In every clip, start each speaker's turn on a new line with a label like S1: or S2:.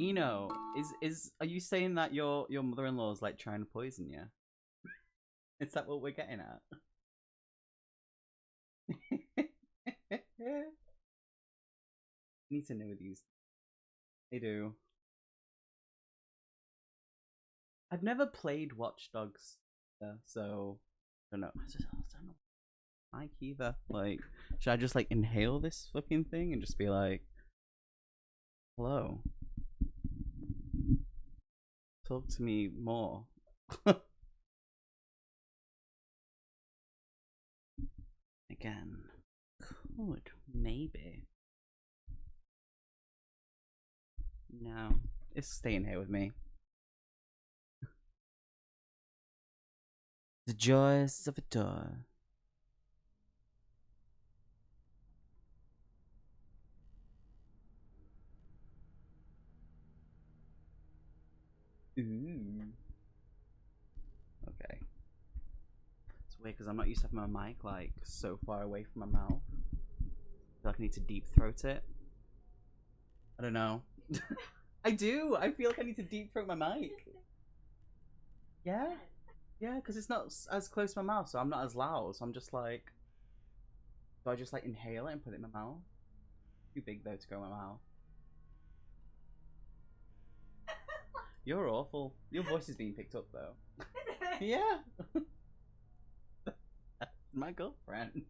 S1: Eno, are you saying that your mother-in-law is like trying to poison you? Is that what we're getting at? Need to know these. They do. I've never played Watch Dogs, so I don't know. I don't know. Mike either. Like, should I just like inhale this fucking thing and just be like, "Hello, talk to me more." Again, could maybe. No, it's staying here with me. The joys of a door. Ooh. Okay. It's weird because I'm not used to having my mic like so far away from my mouth. I feel like I need to deep throat it. I don't know. I do. I feel like I need to deep throat my mic. Yeah. Yeah, because it's not as close to my mouth, so I'm not as loud. So I'm just like, do I just like inhale it and put it in my mouth? Too big though to go in my mouth. You're awful. Your voice is being picked up though. Yeah. My girlfriend.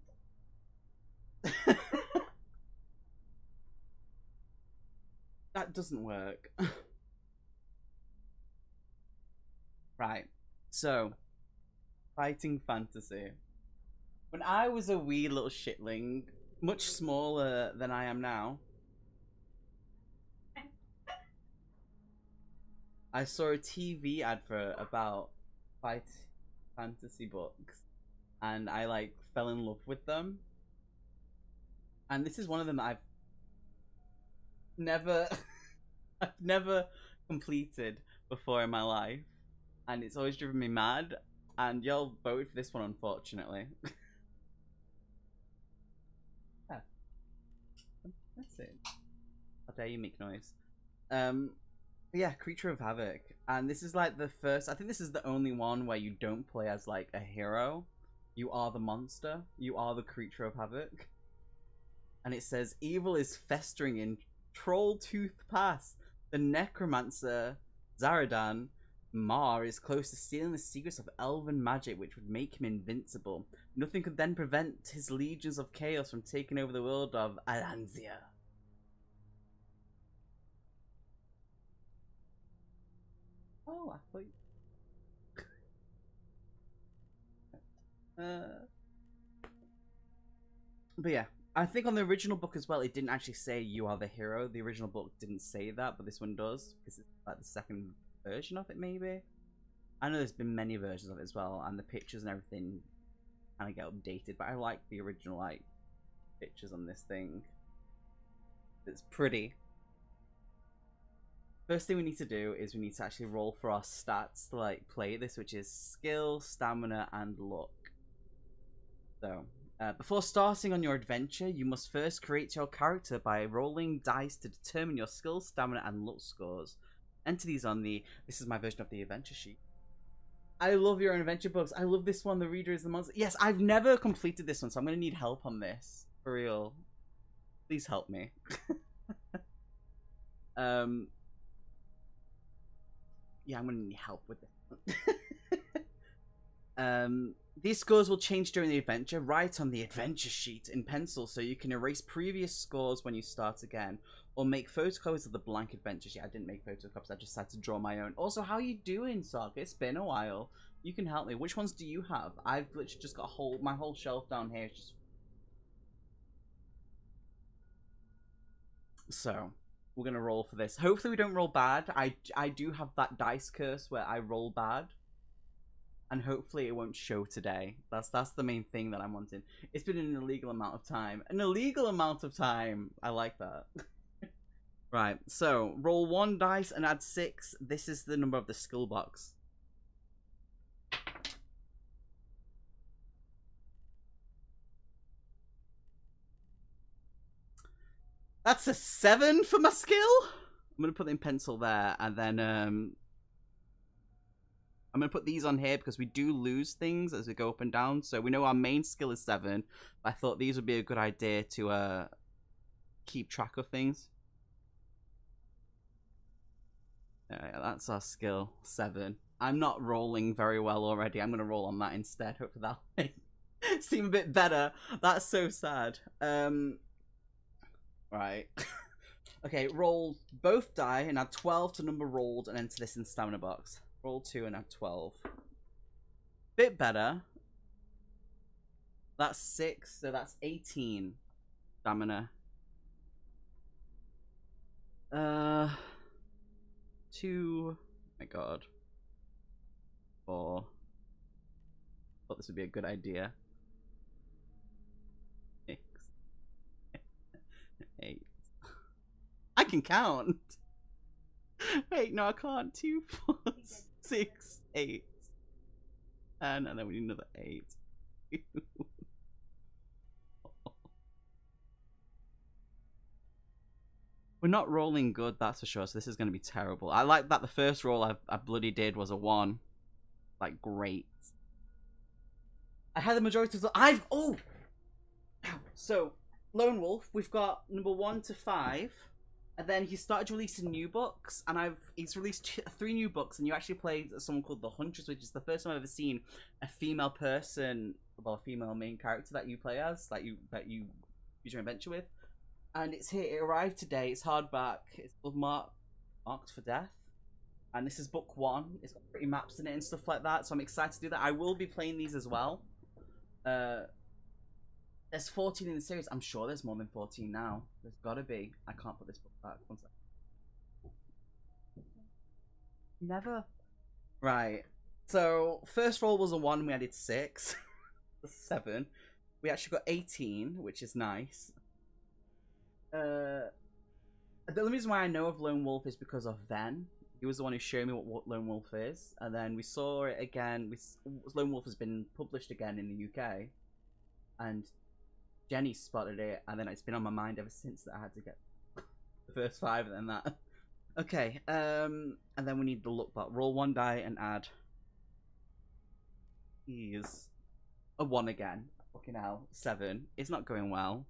S1: That doesn't work. Right. So, fighting fantasy. When I was a wee little shitling, much smaller than I am now, I saw a TV advert about fight fantasy books, and I like fell in love with them. And this is one of them that never, I've never completed before in my life, and it's always driven me mad. And y'all voted for this one, unfortunately. Yeah, that's it. How dare you make noise? Um, yeah, Creature of Havoc, and this is like the first. I think this is the only one where you don't play as like a hero. You are the monster. You are the Creature of Havoc. And it says evil is festering in Troll Tooth Pass. The necromancer Zaradan Mar is close to stealing the secrets of elven magic, which would make him invincible. Nothing could then prevent his legions of chaos from taking over the world of Alanzia. Oh, I thought. But yeah, I think on the original book as well, it didn't actually say you are the hero. The original book didn't say that, but this one does because it's like the second version of it, maybe. I know there's been many versions of it as well, and the pictures and everything kind of get updated. But I like the original like pictures on this thing. It's pretty. First thing we need to do is we need to actually roll for our stats to like play this, which is skill, stamina, and luck. So, before starting on your adventure, you must first create your character by rolling dice to determine your skill, stamina, and luck scores. Enter these on the. This is my version of the adventure sheet. I love your adventure books. I love this one. The reader is the monster. Yes, I've never completed this one, so I'm gonna need help on this for real. Please help me. Yeah, I'm gonna need help with this. These scores will change during the adventure. Write on the adventure sheet in pencil so you can erase previous scores when you start again, or make photocopies of the blank adventure sheet. I didn't make photocopies. I just had to draw my own. Also, how are you doing, Sock? It's been a while. You can help me. Which ones do you have? I've literally just got my whole shelf down here. Just so we're gonna roll for this. Hopefully, we don't roll bad. I do have that dice curse where I roll bad. And hopefully it won't show today. That's the main thing that I'm wanting. It's been an illegal amount of time. An illegal amount of time. I like that. Right, so roll 1 dice and add 6. This is the number of the skill box. That's a 7 for my skill? I'm gonna put it in pencil there, and then I'm gonna put these on here because we do lose things as we go up and down. So we know our main skill is 7. But I thought these would be a good idea to keep track of things. Alright, that's our skill 7. I'm not rolling very well already. I'm gonna roll on that instead. Hopefully that'll make seem a bit better. That's so sad. Right. Okay, roll both die and add 12 to number rolled and enter this in stamina box. Roll 2 and add 12. Bit better. That's 6, so that's 18 stamina. 2. Oh my god. 4. Thought this would be a good idea. 6. 8. I can count. Wait, no, I can't. 2, 4, 6, 8. And then we need another 8. We're not rolling good, that's for sure, so this is going to be terrible. I like that the first roll I bloody did was a 1. Like, great. I had the majority of the... Oh! So, Lone Wolf, we've got number 1 to 5. And then he started releasing new books, and he's released 3 new books, and you actually play someone called the Huntress, which is the first time I've ever seen a female person, well, a female main character that you play as, that you use your adventure with. And it's here. It arrived today. It's hardback. It's called Marked for Death, and this is book 1. It's got pretty maps in it and stuff like that. So I'm excited to do that. I will be playing these as well. There's 14 in the series. I'm sure there's more than 14 now. There's gotta be. I can't put this book back. One sec. Never. Right. So first roll was a 1. We added 6. 7. We actually got 18, which is nice. The only reason why I know of Lone Wolf is because of Ven. He was the one who showed me what Lone Wolf is, and then we saw it again. Lone Wolf has been published again in the UK, and Jenny spotted it, and then it's been on my mind ever since that I had to get the first 5 and then that. Okay, and then we need the look bot. Roll 1 die and add. Is a 1 again. Fucking hell, 7. It's not going well.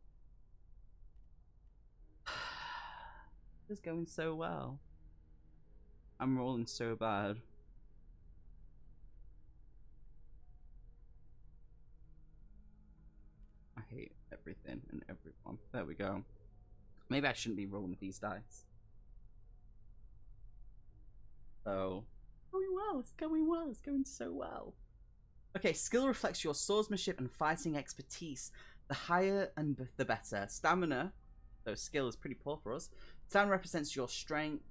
S1: It's going so well. I'm rolling so bad. I hate everything and everyone. There we go. Maybe I shouldn't be rolling with these dice. So, going well. It's going well. It's going so well. Okay, skill reflects your swordsmanship and fighting expertise. The higher and the better. Stamina, so skill is pretty poor for us. Stamina represents your strength.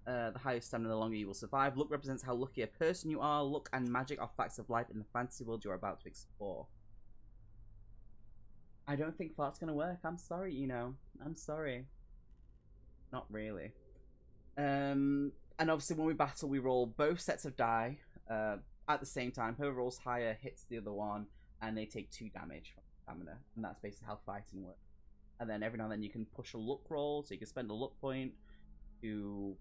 S1: The higher stamina, the longer you will survive. Luck represents how lucky a person you are. Luck and magic are facts of life in the fantasy world you're about to explore. I don't think fart's gonna work. I'm sorry, you know. I'm sorry. Not really. And obviously when we battle, we roll both sets of die at the same time. Whoever rolls higher hits the other one, and they take 2 damage from stamina. And that's basically how fighting works. And then every now and then you can push a luck roll, so you can spend a luck point to...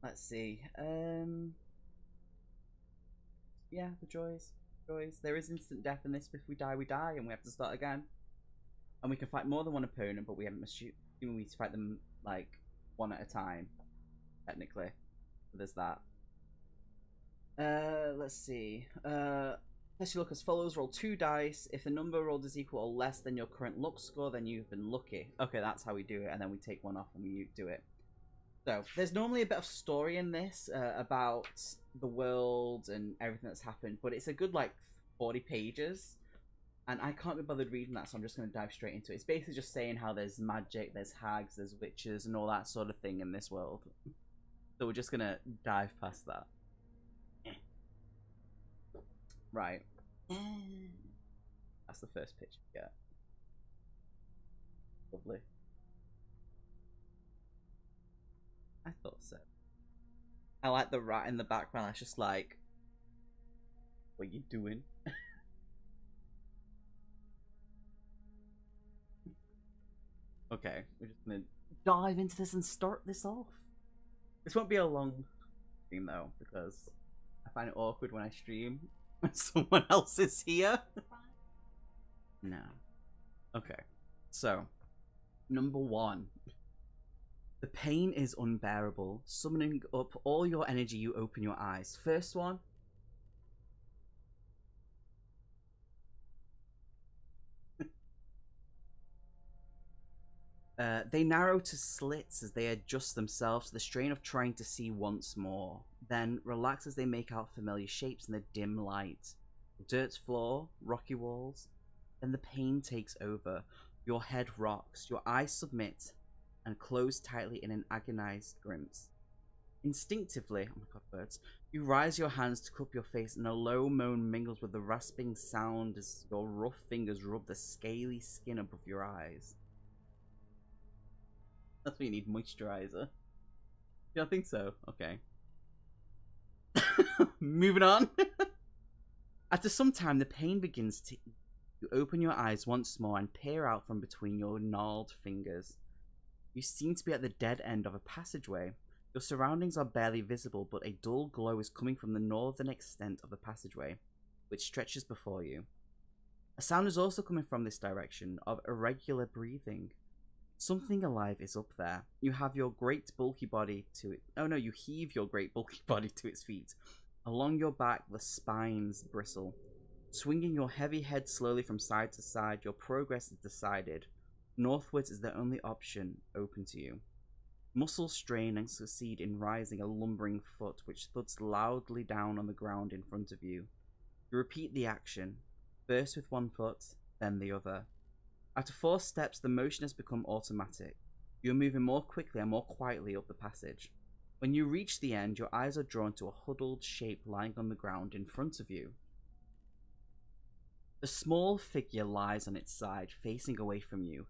S1: let's see. Yeah, the joys. There is instant death in this. If we die, we die, and we have to start again. And we can fight more than one opponent, but we haven't assuming we need to fight them like 1 at a time, technically. So there's that. Let's see. Test your luck as follows. Roll 2 dice. If the number rolled is equal or less than your current luck score, then you've been lucky. Okay, that's how we do it, and then we take 1 off and we do it. So, there's normally a bit of story in this about the world and everything that's happened, but it's a good, like, 40 pages, and I can't be bothered reading that, so I'm just going to dive straight into it. It's basically just saying how there's magic, there's hags, there's witches, and all that sort of thing in this world. So we're just going to dive past that. Right. That's the first picture we get. Lovely. I thought so. I like the rat in the background. It's just like, what are you doing? Okay, we're just gonna dive into this and start this off. This won't be a long stream though, because I find it awkward when I stream when someone else is here. No. Okay. So, number 1. The pain is unbearable. Summoning up all your energy, you open your eyes. First one. They narrow to slits as they adjust themselves to the strain of trying to see once more. Then relax as they make out familiar shapes in the dim light. Dirt floor, rocky walls. Then the pain takes over. Your head rocks, your eyes submit, and close tightly in an agonized grimace. Instinctively, oh my god, birds, you raise your hands to cup your face, and a low moan mingles with the rasping sound as your rough fingers rub the scaly skin above your eyes. That's what you need, moisturizer. Yeah, I think so. Okay. Moving on. After some time, the pain begins to... You open your eyes once more and peer out from between your gnarled fingers. You seem to be at the dead end of a passageway. Your surroundings are barely visible, but a dull glow is coming from the northern extent of the passageway, which stretches before you. A sound is also coming from this direction, of irregular breathing. Something alive is up there. You have your great bulky body to it. Oh no, you heave your great bulky body to its feet. Along your back, the spines bristle. Swinging your heavy head slowly from side to side, your progress is decided. Northwards is the only option open to you. Muscles strain and succeed in rising a lumbering foot, which thuds loudly down on the ground in front of you. You repeat the action, first with one foot, then the other. After 4 steps, the motion has become automatic. You are moving more quickly and more quietly up the passage. When you reach the end, your eyes are drawn to a huddled shape lying on the ground in front of you. The small figure lies on its side, facing away from you.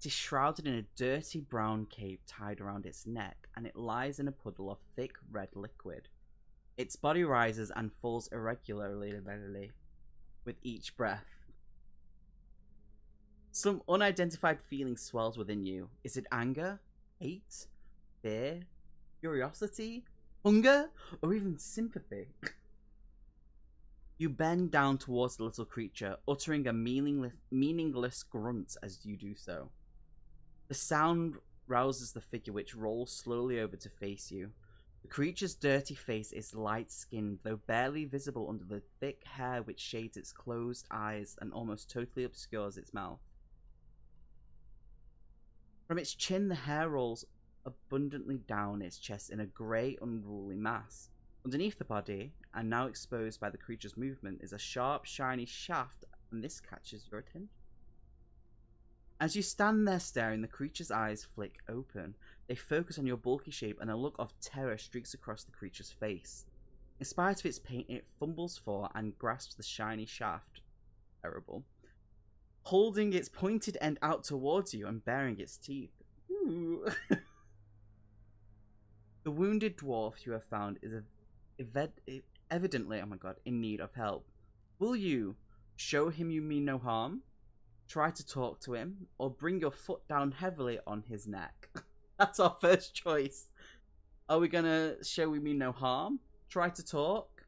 S1: It is shrouded in a dirty brown cape tied around its neck, and it lies in a puddle of thick red liquid. Its body rises and falls irregularly with each breath. Some unidentified feeling swells within you. Is it anger, hate, fear, curiosity, hunger, or even sympathy? You bend down towards the little creature, uttering a meaningless grunt as you do so. The sound rouses the figure, which rolls slowly over to face you. The creature's dirty face is light-skinned, though barely visible under the thick hair which shades its closed eyes and almost totally obscures its mouth. From its chin, the hair rolls abundantly down its chest in a grey, unruly mass. Underneath the body, and now exposed by the creature's movement, is a sharp, shiny shaft, and this catches your attention. As you stand there staring, the creature's eyes flick open. They focus on your bulky shape, and a look of terror streaks across the creature's face. In spite of its pain, it fumbles for and grasps the shiny shaft. Terrible. Holding its pointed end out towards you and baring its teeth. Ooh. The wounded dwarf you have found is evidently, oh my god, in need of help. Will you show him you mean no harm? Try to talk to him, or bring your foot down heavily on his neck? That's our first choice. Are we gonna show we mean no harm? Try to talk?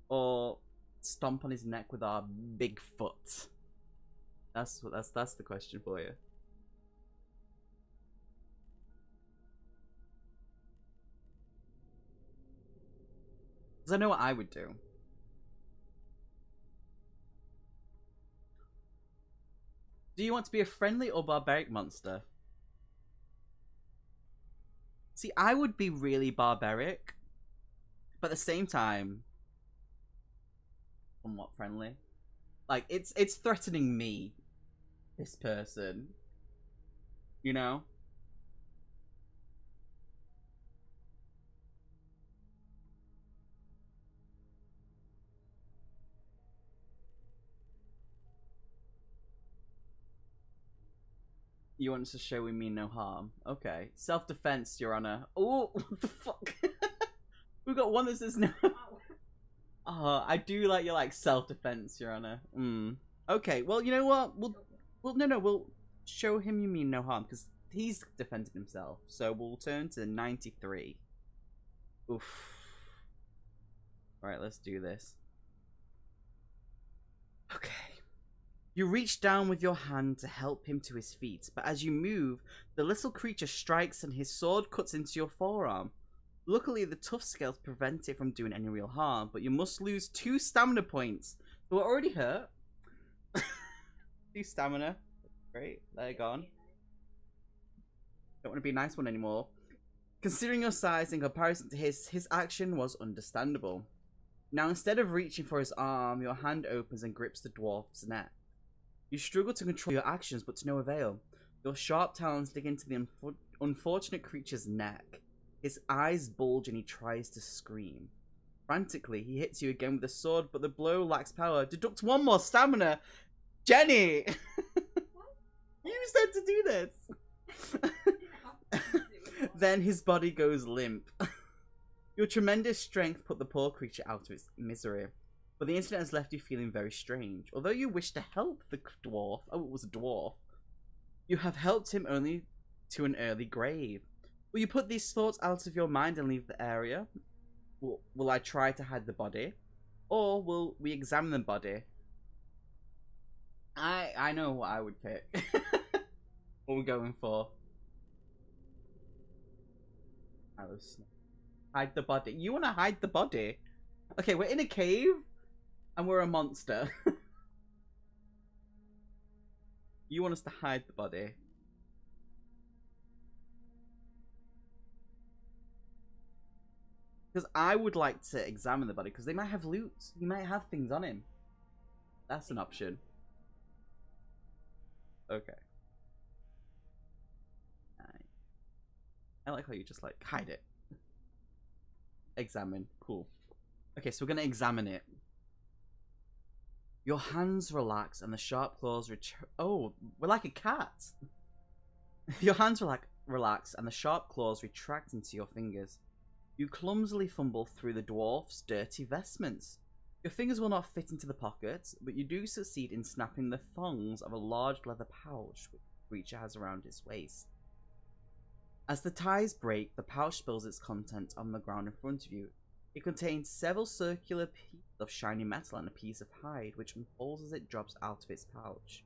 S1: Or stomp on his neck with our big foot? That's the question for you. Because I know what I would do. Do you want to be a friendly or barbaric monster? See, I would be really barbaric, but at the same time, somewhat friendly. Like, it's threatening me, this person. You know? You want us to show we mean no harm? Okay. Self-defense, Your Honor. Oh, what the fuck? We've got one that says no. Oh, I do like your, like, self-defense, Your Honor. Okay, well, you know what? We'll show him you mean no harm, because he's defended himself. So we'll turn to 93. Oof. Alright, let's do this. Okay. You reach down with your hand to help him to his feet, but as you move, the little creature strikes and his sword cuts into your forearm. Luckily, the tough scales prevent it from doing any real harm, but you must lose 2 stamina points. So we're already hurt. 2 stamina. Great, they're gone. Don't want to be a nice one anymore. Considering your size in comparison to his action was understandable. Now, instead of reaching for his arm, your hand opens and grips the dwarf's neck. You struggle to control your actions, but to no avail. Your sharp talons dig into the unfortunate creature's neck. His eyes bulge and he tries to scream. Frantically, he hits you again with a sword, but the blow lacks power. Deduct 1 more stamina! Jenny! You said to do this! Then his body goes limp. Your tremendous strength put the poor creature out of its misery, but the incident has left you feeling very strange. Although you wish to help the dwarf, oh, it was a dwarf, you have helped him only to an early grave. Will you put these thoughts out of your mind and leave the area? Will I try to hide the body? Or will we examine the body? I know what I would pick. What we're going for. Hide the body. You want to hide the body? Okay, we're in a cave and we're a monster. You want us to hide the body. Because I would like to examine the body, because they might have loot. He might have things on him. That's an option. Okay. I like how you just like hide it. Examine. Cool. Okay, so we're gonna examine it. Your hands relax and the sharp claws oh, we're like a cat. Your hands relax and the sharp claws retract into your fingers. You clumsily fumble through the dwarf's dirty vestments. Your fingers will not fit into the pockets, but you do succeed in snapping the thongs of a large leather pouch which the creature has around its waist. As the ties break, the pouch spills its contents on the ground in front of you. It contains several circular pieces of shiny metal and a piece of hide, which unfolds as it drops out of its pouch.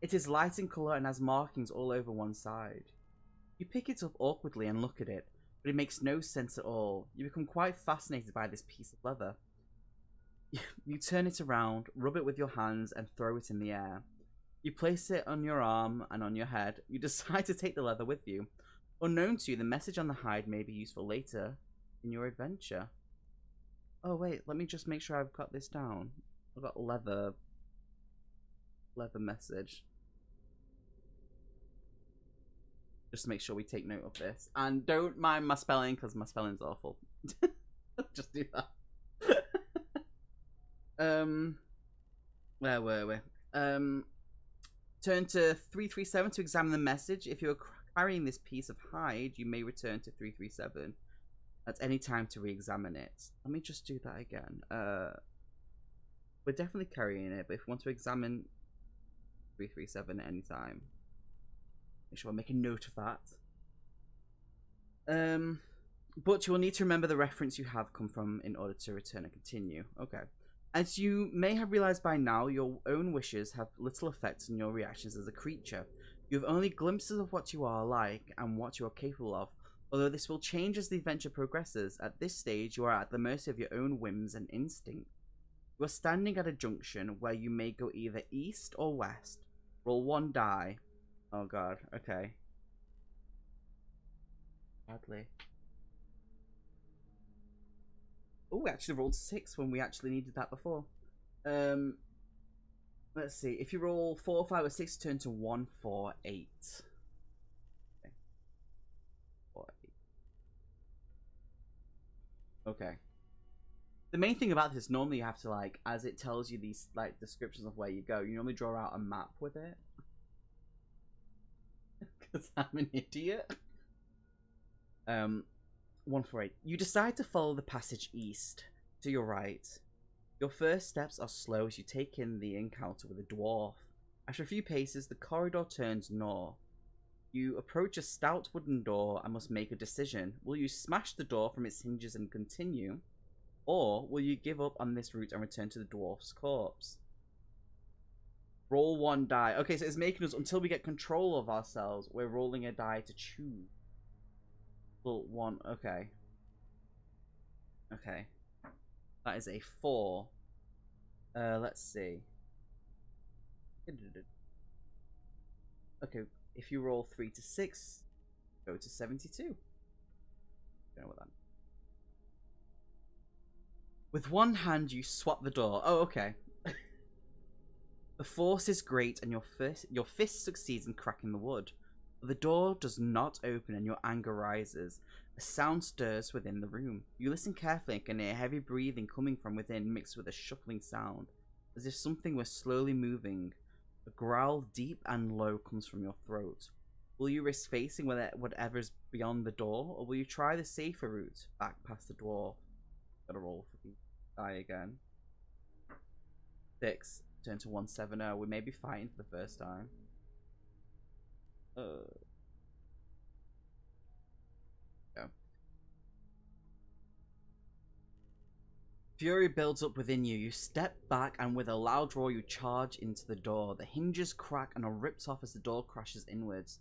S1: It is light in colour and has markings all over one side. You pick it up awkwardly and look at it, but it makes no sense at all. You become quite fascinated by this piece of leather. You turn it around, rub it with your hands, and throw it in the air. You place it on your arm and on your head. You decide to take the leather with you. Unknown to you, the message on the hide may be useful later in your adventure. Oh wait, let me just make sure I've got this down. I've got leather message. Just to make sure we take note of this. And don't mind my spelling, because my spelling's awful. Just do that. Where were we? Turn to 337 to examine the message. If you're carrying this piece of hide, you may return to 337 at any time to re-examine it. Let me just do that again. We're definitely carrying it, but if we want to examine 337 at any time, make sure I make a note of that. But you will need to remember the reference you have come from in order to return and continue. Okay. As you may have realized by now, your own wishes have little effect on your reactions as a creature. You have only glimpses of what you are like and what you are capable of, although this will change as the adventure progresses. At this stage, you are at the mercy of your own whims and instinct. You are standing at a junction where you may go either east or west. Roll 1 die. Oh god, okay. Badly. Oh, we actually rolled 6 when we actually needed that before. Let's see. If you roll 4, 5, or 6, turn to 1, 4, 8. Okay. 4, 8. Okay. The main thing about this, normally you have to, like, as it tells you these, like, descriptions of where you go, you normally draw out a map with it. Because I'm an idiot. 148. You decide to follow the passage east to your right. Your first steps are slow as you take in the encounter with a dwarf. After a few paces, the corridor turns north. You approach a stout wooden door and must make a decision. Will you smash the door from its hinges and continue? Or will you give up on this route and return to the dwarf's corpse? Roll one die. Okay, so it's making us, until we get control of ourselves, we're rolling a die to choose. Roll one, okay. Okay. That is a 4. Let's see. Okay, if you roll 3 to 6, go to 72. Don't know what that means. With one hand, you swap the door. Oh, okay. The force is great, and your fist succeeds in cracking the wood. But the door does not open, and your anger rises. A sound stirs within the room. You listen carefully and can hear heavy breathing coming from within, mixed with a shuffling sound, as if something were slowly moving. A growl, deep and low, comes from your throat. Will you risk facing whatever is beyond the door, or will you try the safer route back past the dwarf? Gotta roll for the die again. 6. Turn to 170. We may be fighting for the first time. Go. Fury builds up within you. You step back and with a loud roar you charge into the door. The hinges crack and are ripped off as the door crashes inwards.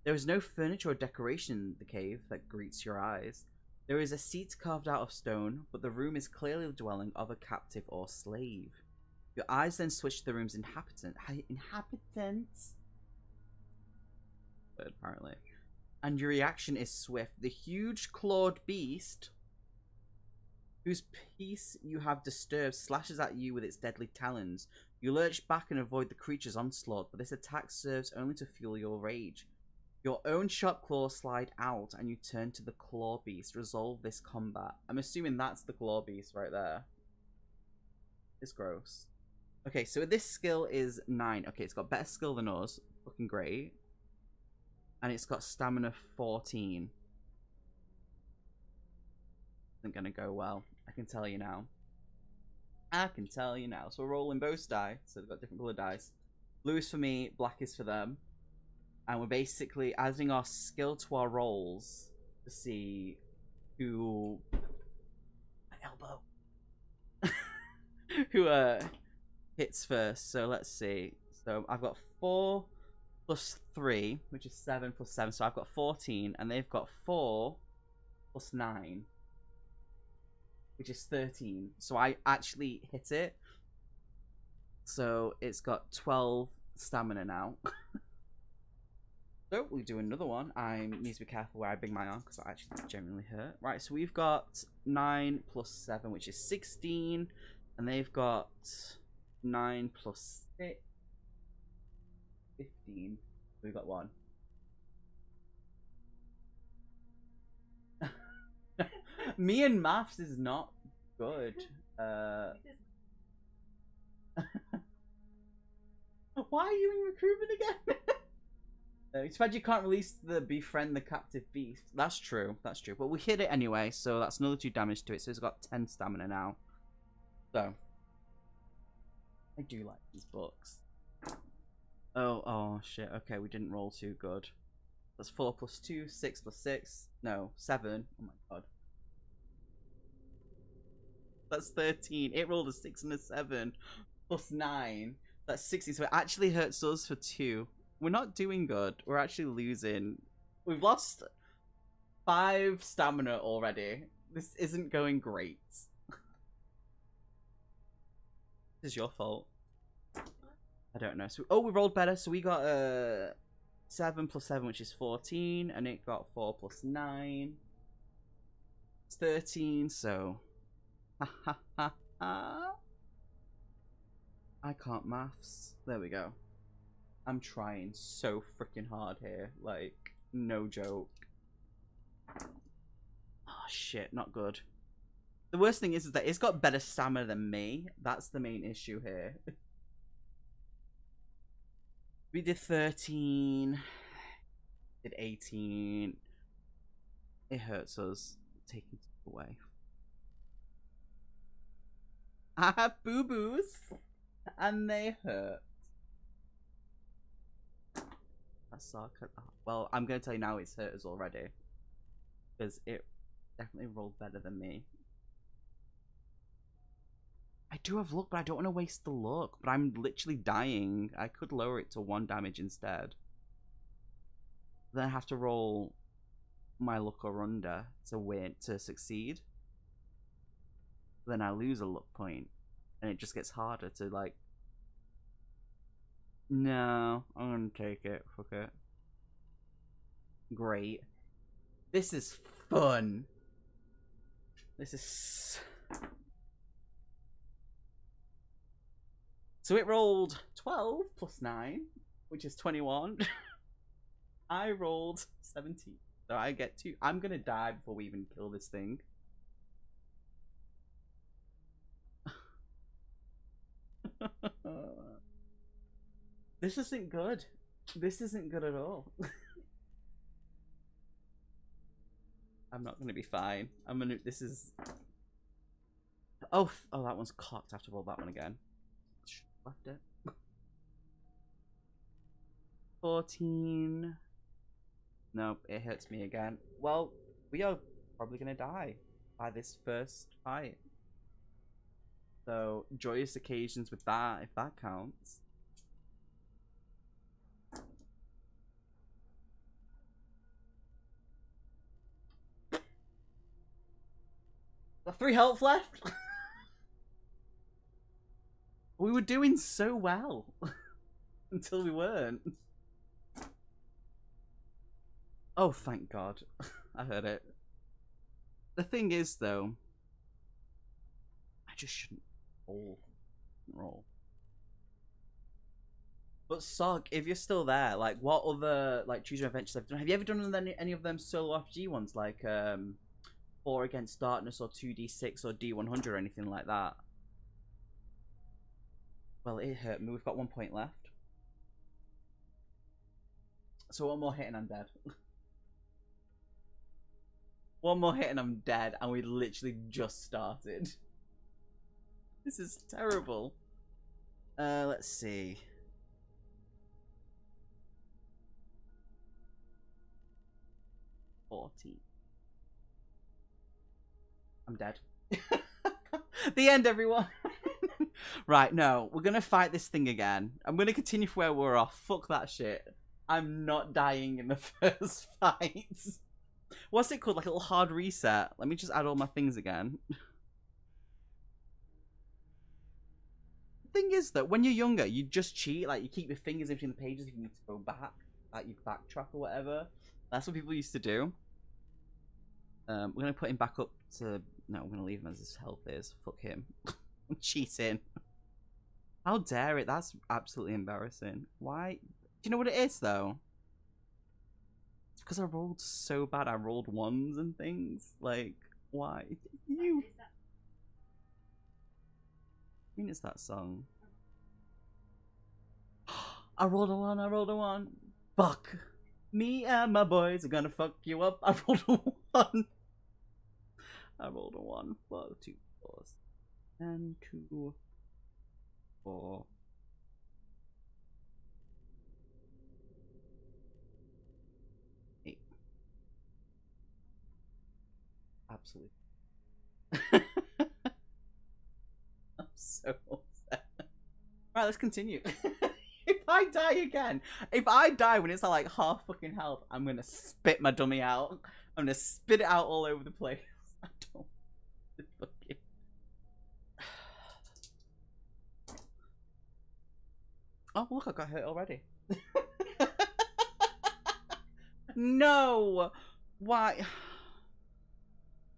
S1: There is no furniture or decoration in the cave that greets your eyes. There is a seat carved out of stone, but the room is clearly the dwelling of a captive or slave. Your eyes then switch to the room's inhabitants? Apparently. And your reaction is swift. The huge clawed beast, whose peace you have disturbed, slashes at you with its deadly talons. You lurch back and avoid the creature's onslaught, but this attack serves only to fuel your rage. Your own sharp claws slide out, and you turn to the claw beast. Resolve this combat. I'm assuming that's the claw beast right there. It's gross. Okay, so this skill is 9. Okay, it's got better skill than us. Fucking great. And it's got stamina 14. Isn't gonna go well. I can tell you now. I can tell you now. So we're rolling both die. So they've got different colored dice. Blue is for me, black is for them. And we're basically adding our skill to our rolls to see who... My elbow. Who hits first. So let's see. So I've got 4 plus 3, which is 7 plus 7. So I've got 14, and they've got 4 plus 9, which is 13. So I actually hit it. So it's got 12 stamina now. So we do another one. I need to be careful where I bring my arm because I actually genuinely hurt. Right, so we've got 9 plus 7, which is 16. And they've got 9 plus 6. 15. We've got 1. Me and maths is not good. Why are you in recruitment again? It's bad you can't release the befriend the captive beast. That's true. That's true. But we hit it anyway, so that's another 2 damage to it. So it's got 10 stamina now. So I do like these books. Oh shit. Okay, we didn't roll too good. That's 4 plus 2, 6 plus 6. No, 7. Oh my god. That's 13. It rolled a 6 and a 7. Plus 9. That's 16. So it actually hurts us for 2. We're not doing good. We're actually losing. We've lost 5 stamina already. This isn't going great. This is your fault. I don't know. So, oh, we rolled better. So we got 7 plus 7, which is 14. And it got 4 plus 9. It's 13, so... Ha ha ha ha. I can't maths. There we go. I'm trying so freaking hard here. Like, no joke. Oh, shit. Not good. The worst thing is that it's got better stamina than me. That's the main issue here. We did 13. Did 18. It hurts us. Taking it away. I have boo-boos. And they hurt. That suck. Well, I'm gonna tell you now it's hurt us already. Because it definitely rolled better than me. I do have luck, but I don't want to waste the luck. But I'm literally dying. I could lower it to 1 damage instead. Then I have to roll my luck or under to win, to succeed. Then I lose a luck point. And it just gets harder to, like... No, I'm gonna take it. Fuck it. Great. This is fun. This is... So it rolled 12 plus 9, which is 21. I rolled 17. So I get 2. I'm gonna die before we even kill this thing. This isn't good. This isn't good at all. I'm not gonna be fine. I'm gonna. This is. Oh, that one's cocked. I have to roll that one again. Left it. 14. Nope, it hurts me again. Well, we are probably gonna die by this first fight. So, joyous occasions with that, if that counts. Got 3 health left. We were doing so well until we weren't. Oh, thank God. I heard it. The thing is, though, I just shouldn't roll. But Sog, if you're still there, like, what other like choose your adventures have you done? Have you ever done any of them solo RPG ones, like 4 Against Darkness or 2d6 or D100 or anything like that? Well, it hurt me. We've got 1 point left. So 1 more hit and I'm dead. 1 more hit and I'm dead, and we literally just started. This is terrible. Let's see. I'm dead. The end, everyone. Right, no, we're gonna fight this thing again. I'm gonna continue from where we're off. Fuck that shit. I'm not dying in the first fight. What's it called? Like a little hard reset. Let me just add all my things again. The thing is that when you're younger, you just cheat. Like, you keep your fingers in between the pages if you need to go back. Like, you backtrack or whatever. That's what people used to do. We're gonna put him back up to... No, we're gonna leave him as his health is. Fuck him. I'm cheating. How dare it? That's absolutely embarrassing. Why? Do you know what it is, though? It's because I rolled so bad. I rolled 1s and things. Like, why? You... I mean, it's that song. I rolled a 1, I rolled a 1. Fuck. Me and my boys are gonna fuck you up. I rolled a 1. I rolled a 1. 4, 2, 4. And 2, 4. Absolutely. I'm so upset. Right, let's continue. If I die again, if I die when it's at like half fucking health, I'm gonna spit my dummy out. I'm gonna spit it out all over the place. I don't fucking... Oh, look, I got hurt already. No! Why?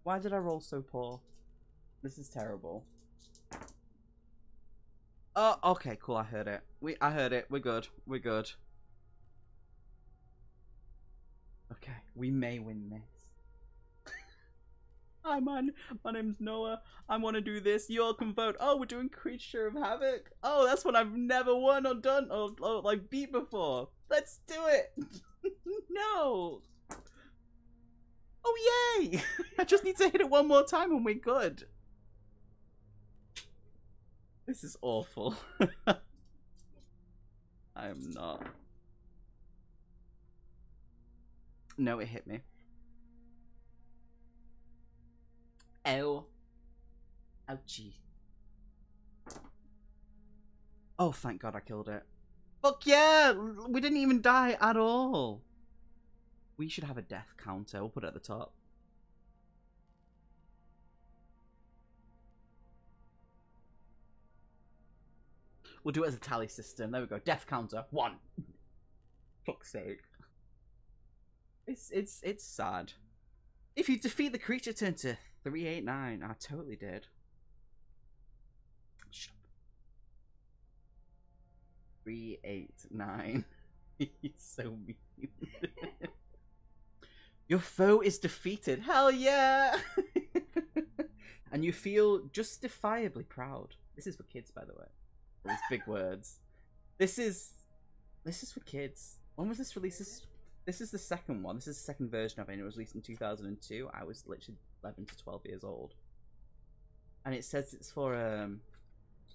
S1: Why did I roll so poor? This is terrible. Oh, okay, cool. I heard it. I heard it. We're good. We're good. Okay, we may win this. Hi, man. My name's Noah. I want to do this. You all can vote. Oh, we're doing Creature of Havoc. Oh, that's one I've never won or done or like beat before. Let's do it. No. Oh, yay. I just need to hit it 1 more time and we're good. This is awful. I am not. No, it hit me. Ow. Ouchie. Oh, thank God I killed it. Fuck yeah! We didn't even die at all. We should have a death counter. We'll put it at the top. We'll do it as a tally system. There we go. Death counter. 1. Fuck's sake. It's sad. If you defeat the creature, turn to 389. I totally did. Shut up. 389. He's so mean. Your foe is defeated. Hell yeah! And you feel justifiably proud. This is for kids, by the way. These big words. This is for kids. When was this released? This is the second one. This is the second version of it. It was released in 2002. I was literally 11 to 12 years old. And it says it's for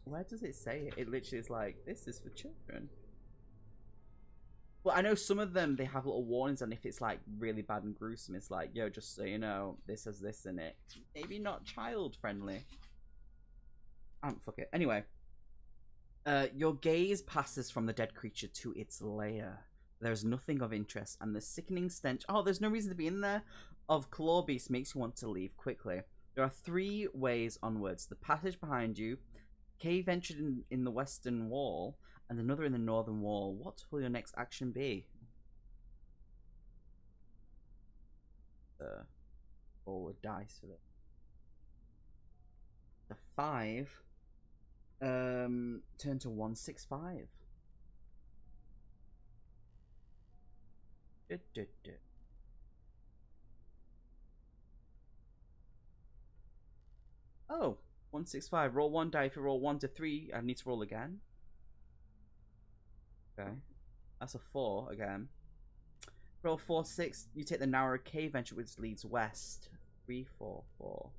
S1: where does it say it? It literally is like, this is for children. Well, I know some of them, they have little warnings, and if it's like really bad and gruesome, it's like, yo, just so you know, this has this in it. Maybe not child friendly. Fuck it. Anyway. Your gaze passes from the dead creature to its lair. There's nothing of interest, and the sickening stench, oh, there's no reason to be in there, of claw beast makes you want to leave quickly. There are 3 ways onwards. The passage behind you, cave entered in the western wall, and another in the northern wall. What will your next action be? Roll a dice for it. The 5. Turn to 165. Oh, 165. Roll 1 die. If you roll 1 to 3, I need to roll again. Okay. That's a 4 again. Roll 4, 6. You take the narrow cave entrance which leads west. 3, 4, 4.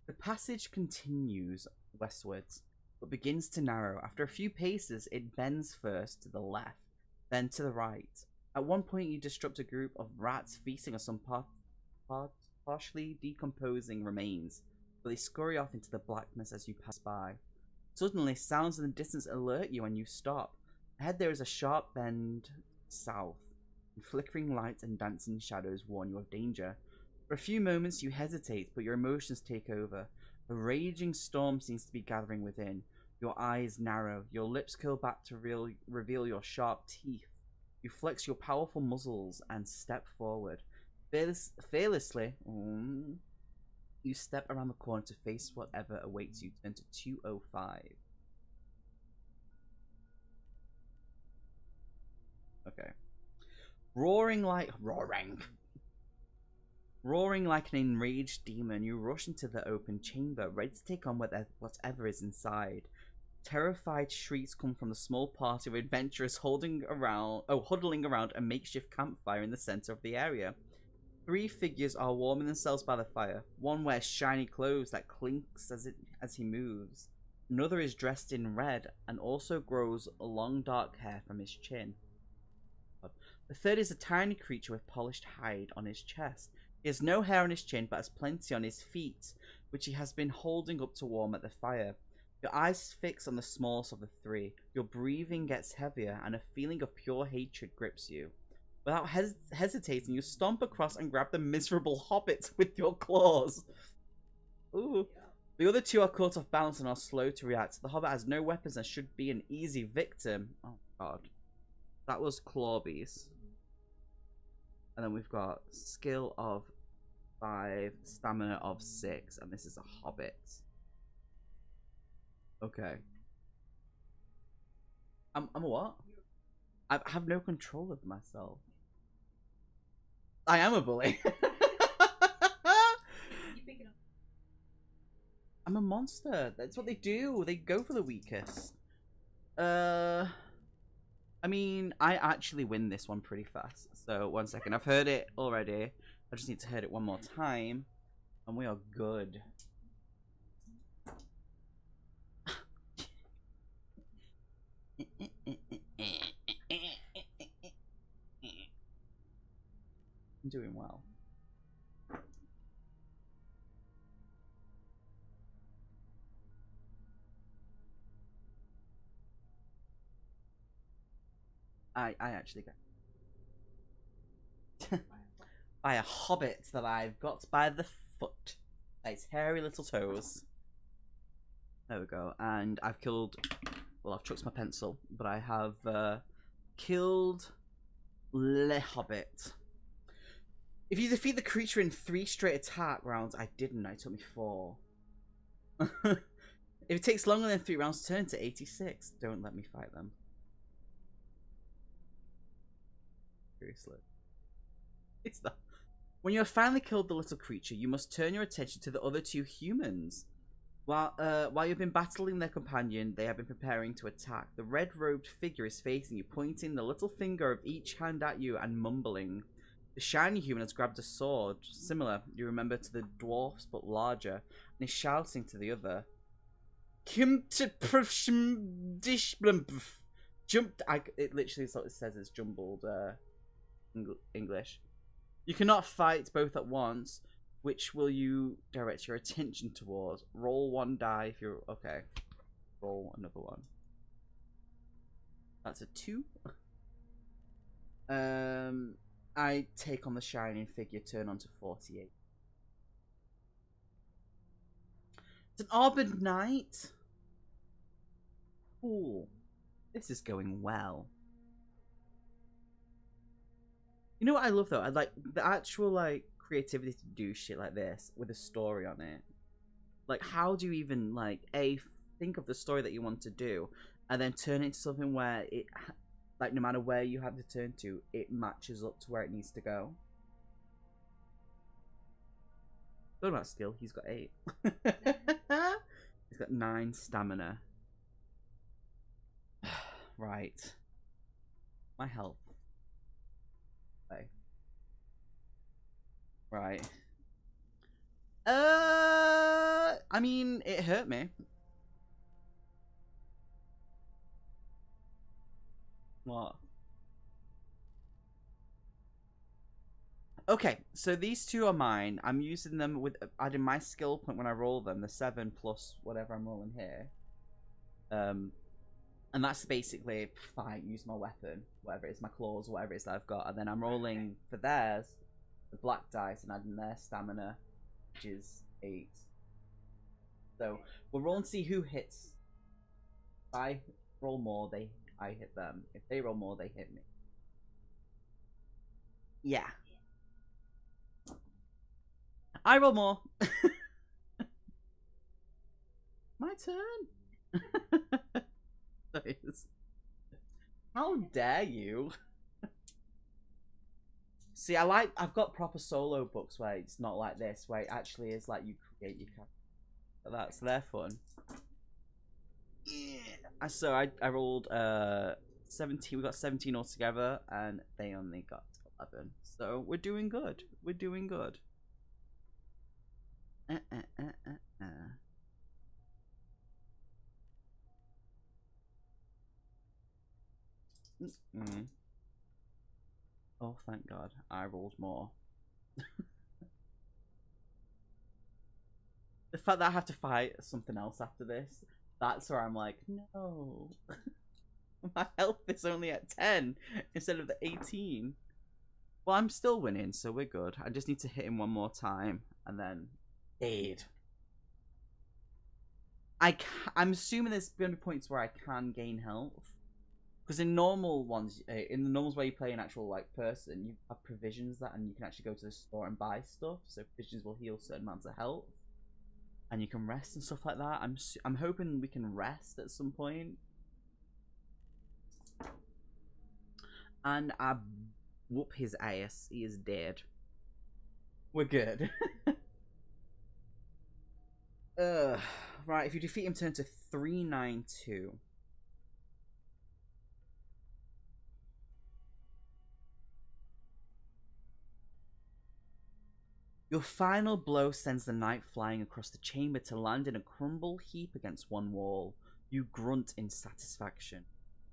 S1: The passage continues westwards, but begins to narrow. After a few paces, it bends first to the left, then to the right. At one point, you disrupt a group of rats feasting on some partially decomposing remains, but they scurry off into the blackness as you pass by. Suddenly, sounds in the distance alert you and you stop. Ahead there is a sharp bend south, and flickering lights and dancing shadows warn you of danger. For a few moments you hesitate, but your emotions take over. A raging storm seems to be gathering within. Your eyes narrow, your lips curl back to reveal your sharp teeth. You flex your powerful muscles and step forward. Fearlessly, you step around the corner to face whatever awaits you. Turn to 205. Okay. Roaring like an enraged demon, you rush into the open chamber, ready to take on whatever is inside. Terrified shrieks come from the small party of adventurers huddling around a makeshift campfire in the center of the area. 3 figures are warming themselves by the fire. One wears shiny clothes that clinks as he moves. Another is dressed in red and also grows long dark hair from his chin. The third is a tiny creature with polished hide on his chest. He has no hair on his chin, but has plenty on his feet, which he has been holding up to warm at the fire. Your eyes fix on the smallest of the 3. Your breathing gets heavier, and a feeling of pure hatred grips you. Without hesitating, you stomp across and grab the miserable hobbit with your claws. Ooh. The other 2 are caught off balance and are slow to react. The hobbit has no weapons and should be an easy victim. Oh, God. That was Clawbeast. And then we've got skill of 5, stamina of 6, and this is a hobbit. Okay. I'm a what? I have no control of myself. I am a bully. I'm a monster. That's what they do. They go for the weakest. I mean, I actually win this one pretty fast. So, 1 second. I've heard it already. I just need to hear it one more time. And we are good. doing well. I actually got by a hobbit that I've got by the foot. Its hairy little toes. There we go. And I've killed. Well, I've chucked my pencil, but I have killed Le Hobbit. If you defeat the creature in 3 straight attack rounds, I didn't. It took me 4. If it takes longer than 3 rounds to turn to 86, don't let me fight them. Seriously. It's the... When you have finally killed the little creature, you must turn your attention to the other 2 humans. While you've been battling their companion, they have been preparing to attack. The red-robed figure is facing you, pointing the little finger of each hand at you and mumbling. The shiny human has grabbed a sword, similar, you remember, to the dwarf's but larger, and is shouting to the other. Jumped. It literally is what it says. It's jumbled English. You cannot fight both at once. Which will you direct your attention towards? Roll 1 die if you're... Okay. Roll another one. That's a 2. I take on the shining figure, turn on to 48. It's an Arbor Knight. Cool. This is going well. You know what I love though? I like the actual like creativity to do shit like this with a story on it. Like, how do you even like think of the story that you want to do and then turn it into something where it, like, no matter where you have to turn to, it matches up to where it needs to go. Talking about skill, he's got 8. He's got 9 stamina. Right. My health. Okay. Right. I mean, it hurt me. What? Okay, so these 2 are mine. I'm using them with adding my skill point when I roll them, the 7 plus whatever I'm rolling here. And that's basically fine. Use my weapon, whatever it is, my claws, whatever it is that I've got, and then I'm rolling for theirs, the black dice, and adding their stamina, which is 8. So we'll roll and see who hits. If I roll more, I hit them. If they roll more, they hit me. Yeah. I roll more. My turn. How dare you? See, I've got proper solo books where it's not like this, where it actually is like you create your character. So they're fun. Yeah. So I rolled 17. We got 17 altogether, and they only got 11. So we're doing good. We're doing good. Oh, thank God. I rolled more. The fact that I have to fight something else after this, that's where I'm like, no. My health is only at 10 instead of the 18. Well, I'm still winning, so we're good. I just need to hit him one more time, and then... Dead. I'm assuming there's going to be points where I can gain health. Because in normal ones, in the normals where you play an actual like person, you have provisions that, and you can actually go to the store and buy stuff. So provisions will heal certain amounts of health, and you can rest and stuff like that. I'm hoping we can rest at some point. And I whoop his ass. He is dead. We're good. Right. If you defeat him, turn to 392. Your final blow sends the knight flying across the chamber to land in a crumble heap against one wall. You grunt in satisfaction.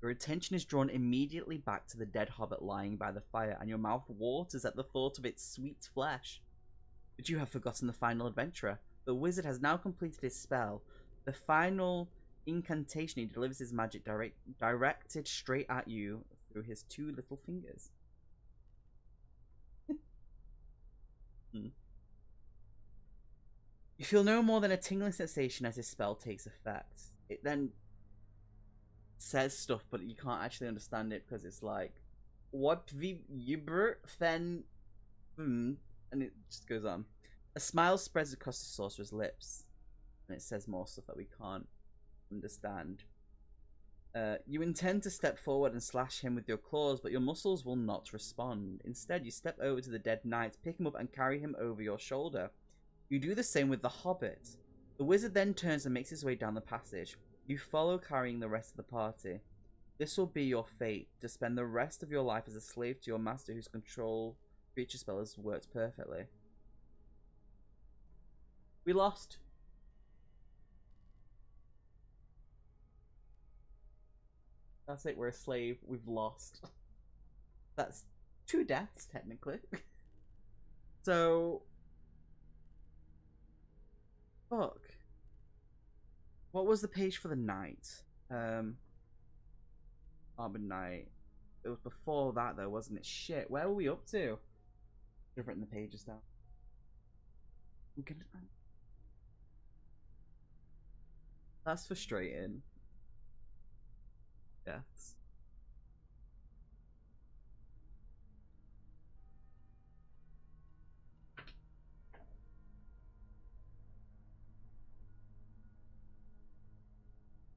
S1: Your attention is drawn immediately back to the dead hobbit lying by the fire, and your mouth waters at the thought of its sweet flesh. But you have forgotten the final adventurer. The wizard has now completed his spell. The final incantation, he delivers his magic directed straight at you through his two little fingers. You feel no more than a tingling sensation as his spell takes effect. It then says stuff, but you can't actually understand it because it's like, what vi yibber fen, and it just goes on. A smile spreads across the sorcerer's lips, and it says more stuff that we can't understand. You intend to step forward and slash him with your claws, but your muscles will not respond. Instead, you step over to the dead knight, pick him up, and carry him over your shoulder. You do the same with the hobbit. The wizard then turns and makes his way down the passage. You follow, carrying the rest of the party. This will be your fate, to spend the rest of your life as a slave to your master whose control creature spell has worked perfectly. We lost. That's it, we're a slave. We've lost. That's 2 deaths, technically. So... Fuck. What was the page for the night? Arbor Night. It was before that, though, wasn't it? Shit, where were we up to? I've written the pages down. That's frustrating. Deaths.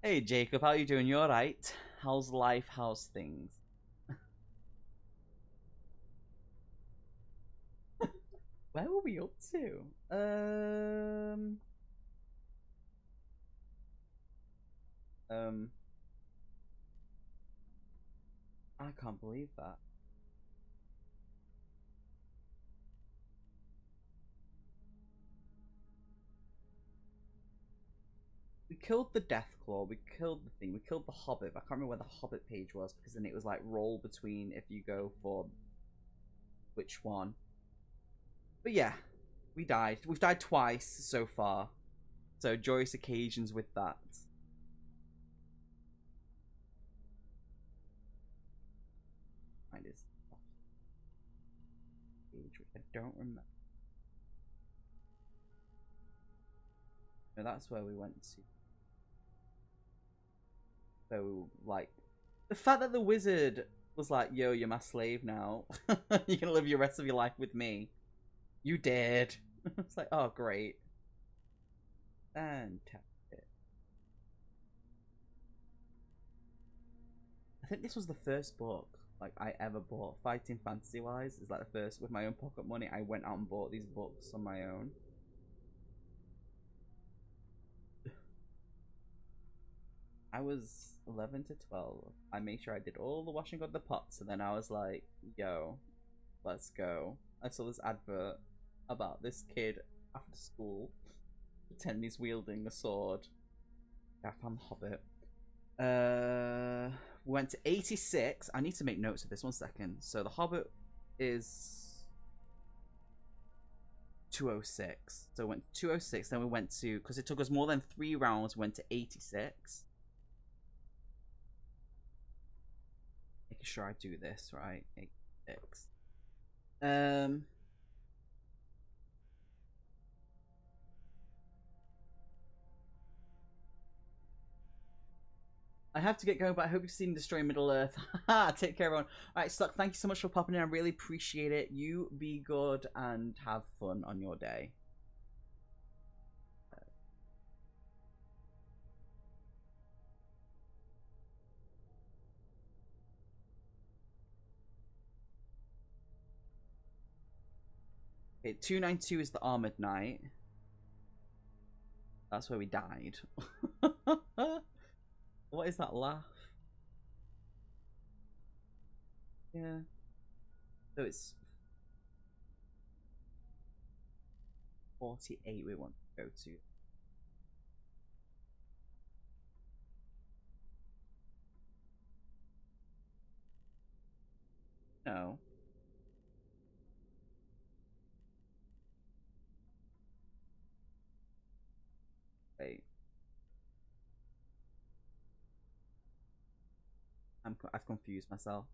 S1: Hey Jacob, how you doing? You alright? How's life? How's things? Where were we up to? I can't believe that. We killed the Deathclaw, we killed the thing, we killed the Hobbit. I can't remember where the Hobbit page was, because then it was like roll between if you go for which one. But yeah, we died. We've died twice so far. So joyous occasions with that. Find his page, which I don't remember. No, that's where we went to. So, like, the fact that the wizard was like, yo, you're my slave now. You're gonna live your rest of your life with me. You did. It's like, oh, great. Fantastic. I think this was the first book like I ever bought. Fighting fantasy wise is like the first, with my own pocket money. I went out and bought these books on my own. I was 11 to 12. I made sure I did all the washing of the pots, and then I was like, yo, let's go. I saw this advert about this kid after school pretending he's wielding a sword. I found the Hobbit. We went to 86. I need to make notes of this, 1 second. So the Hobbit is 206. So we went to 206, then we went to, because it took us more than 3 rounds, we went to 86. Making sure I do this right. 86. I have to get going, but I hope you've seen Destroy Middle Earth. Take care, everyone. Alright, Stuck, thank you so much for popping in. I really appreciate it. You be good and have fun on your day. Okay, 292 is the Armored Knight. That's where we died. What is that laugh? Yeah. So it's 48 we want to go to. know. Wait. I've confused myself.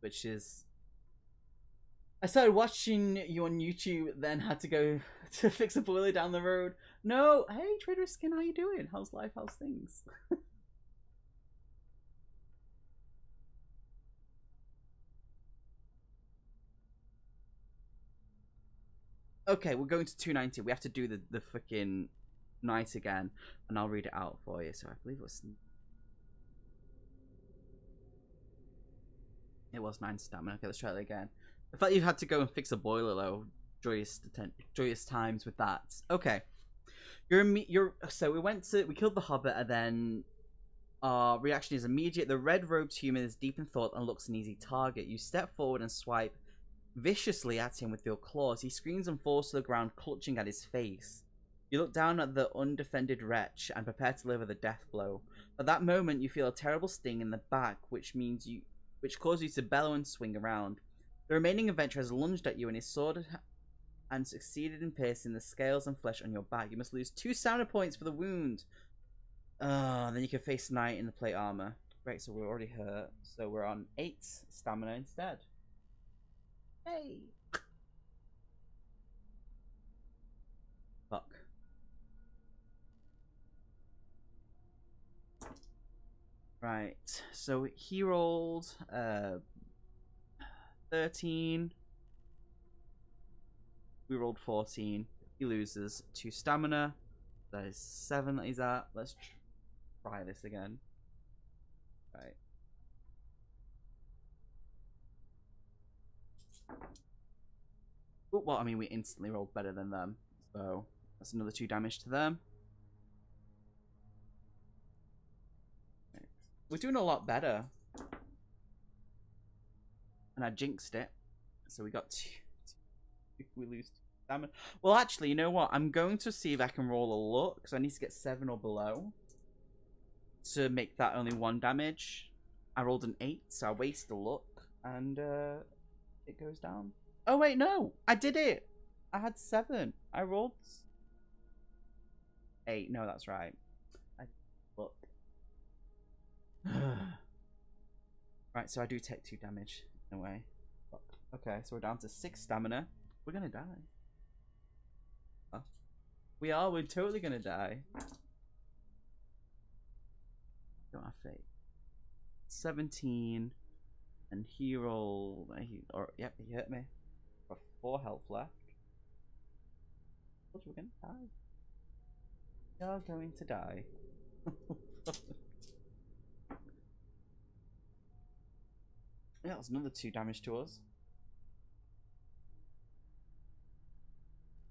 S1: Which is... I started watching you on YouTube, then had to go to fix a boiler down the road. No! Hey, Trader Skin, how you doing? How's life? How's things? Okay, we're going to 290. We have to do the freaking night again, and I'll read it out for you. So I believe it was 9 stamina. Okay, let's try it again. The fact you've had to go and fix a boiler though, joyous times with that. Okay, so we killed the hobbit, and then our reaction is immediate. The red-robed human is deep in thought and looks an easy target. You step forward and swipe viciously at him with your claws. He screams and falls to the ground, clutching at his face. You look down at the undefended wretch and prepare to deliver the death blow. At that moment, you feel a terrible sting in the back, which causes you to bellow and swing around. The remaining adventurer has lunged at you and his sword and succeeded in piercing the scales and flesh on your back. You must lose 2 stamina points for the wound. Then you can face Knight in the plate armor. Great, so we're already hurt. So we're on 8 stamina instead. Hey! Fuck. Right, so he rolled 13. We rolled 14. He loses 2 stamina. That is 7 that he's at. Let's try this again. Right. Well, I mean, we instantly rolled better than them. So that's another 2 damage to them. Right. We're doing a lot better. And I jinxed it. So we got 2. We lose 2 stamina. Well, actually, you know what? I'm going to see if I can roll a luck. Because I need to get 7 or below. To make that only 1 damage. I rolled an 8, so I waste a luck. And it goes down. Oh, wait, no. I did it. I had 7. I rolled 8. No, that's right. Look. Right, so I do take 2 damage in a way. Fuck. Okay, so we're down to 6 stamina. We're gonna die. Huh? We are. We're totally gonna die. Don't have faith. 17. And he rolled. Yep, he hit me. 4 health left. We're gonna die. You're going to die. Yeah, that's another 2 damage to us.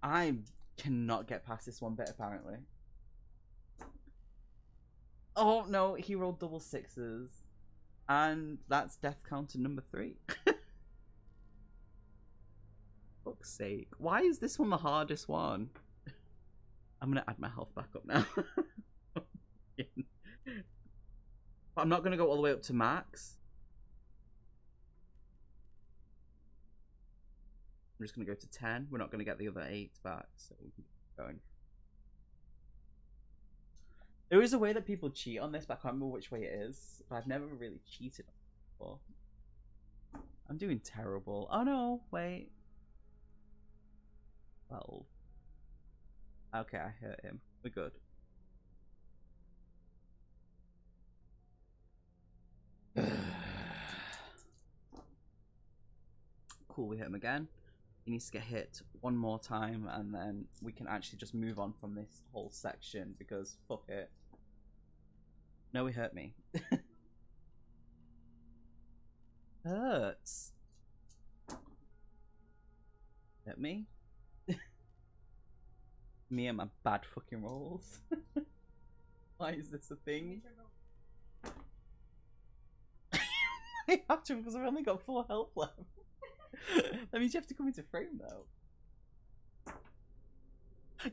S1: I cannot get past this one bit apparently. Oh no, he rolled double 6s. And that's death counter number 3. Fuck's sake. Why is this one the hardest one? I'm gonna add my health back up now. I'm not gonna go all the way up to max. I'm just gonna go to 10. We're not gonna get the other 8 back, so we can keep going. There is a way that people cheat on this, but I can't remember which way it is. But I've never really cheated before. I'm doing terrible. Oh no, wait. 12. Okay, I hurt him. We're good. Cool, we hit him again. He needs to get hit 1 more time, and then we can actually just move on from this whole section, because fuck it. No, he hurt me. Hurts. Hit me? Me and my bad fucking rolls. Why is this a thing? I have to, because I've only got 4 health left. That means you have to come into frame though.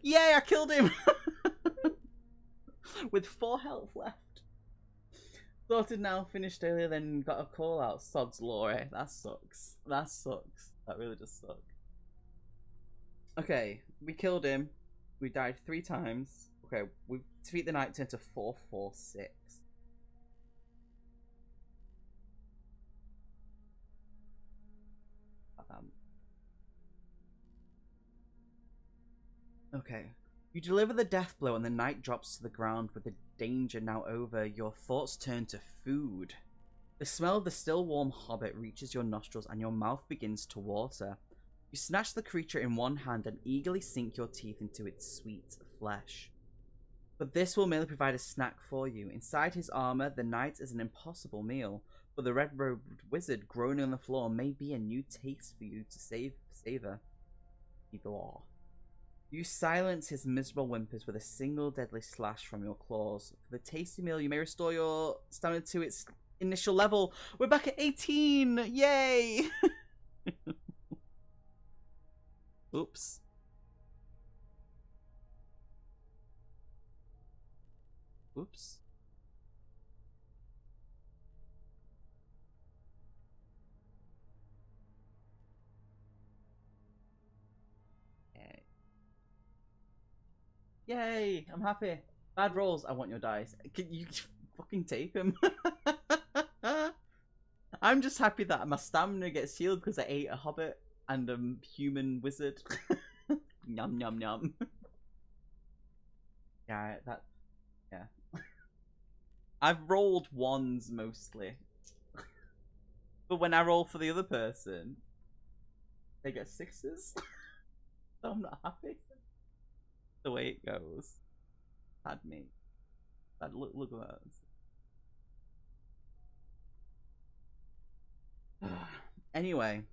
S1: Yay, I killed him! With 4 health left. Sorted now, finished earlier, then got a call out. Sod's law, eh? That sucks. That sucks. That really does suck. Okay, we killed him. We died 3 times. Okay, we defeat the knight, turn to 446. Okay. You deliver the death blow and the knight drops to the ground with the danger now over. Your thoughts turn to food. The smell of the still warm hobbit reaches your nostrils and your mouth begins to water. You snatch the creature in one hand and eagerly sink your teeth into its sweet flesh. But this will merely provide a snack for you. Inside his armor, the knight is an impossible meal, but the red-robed wizard groaning on the floor may be a new taste for you to savor. Either or. You silence his miserable whimpers with a single deadly slash from your claws. For the tasty meal, you may restore your stamina to its initial level. We're back at 18! Yay! Oops. Oops. Yay! I'm happy. Bad rolls. I want your dice. Can you fucking take them? I'm just happy that my stamina gets healed because I ate a hobbit and a human wizard. Yum yum yum. Yeah, that. Yeah. I've rolled ones mostly, but when I roll for the other person, they get 6s. So I'm not happy. The way it goes. Had me. Look at that. Anyway,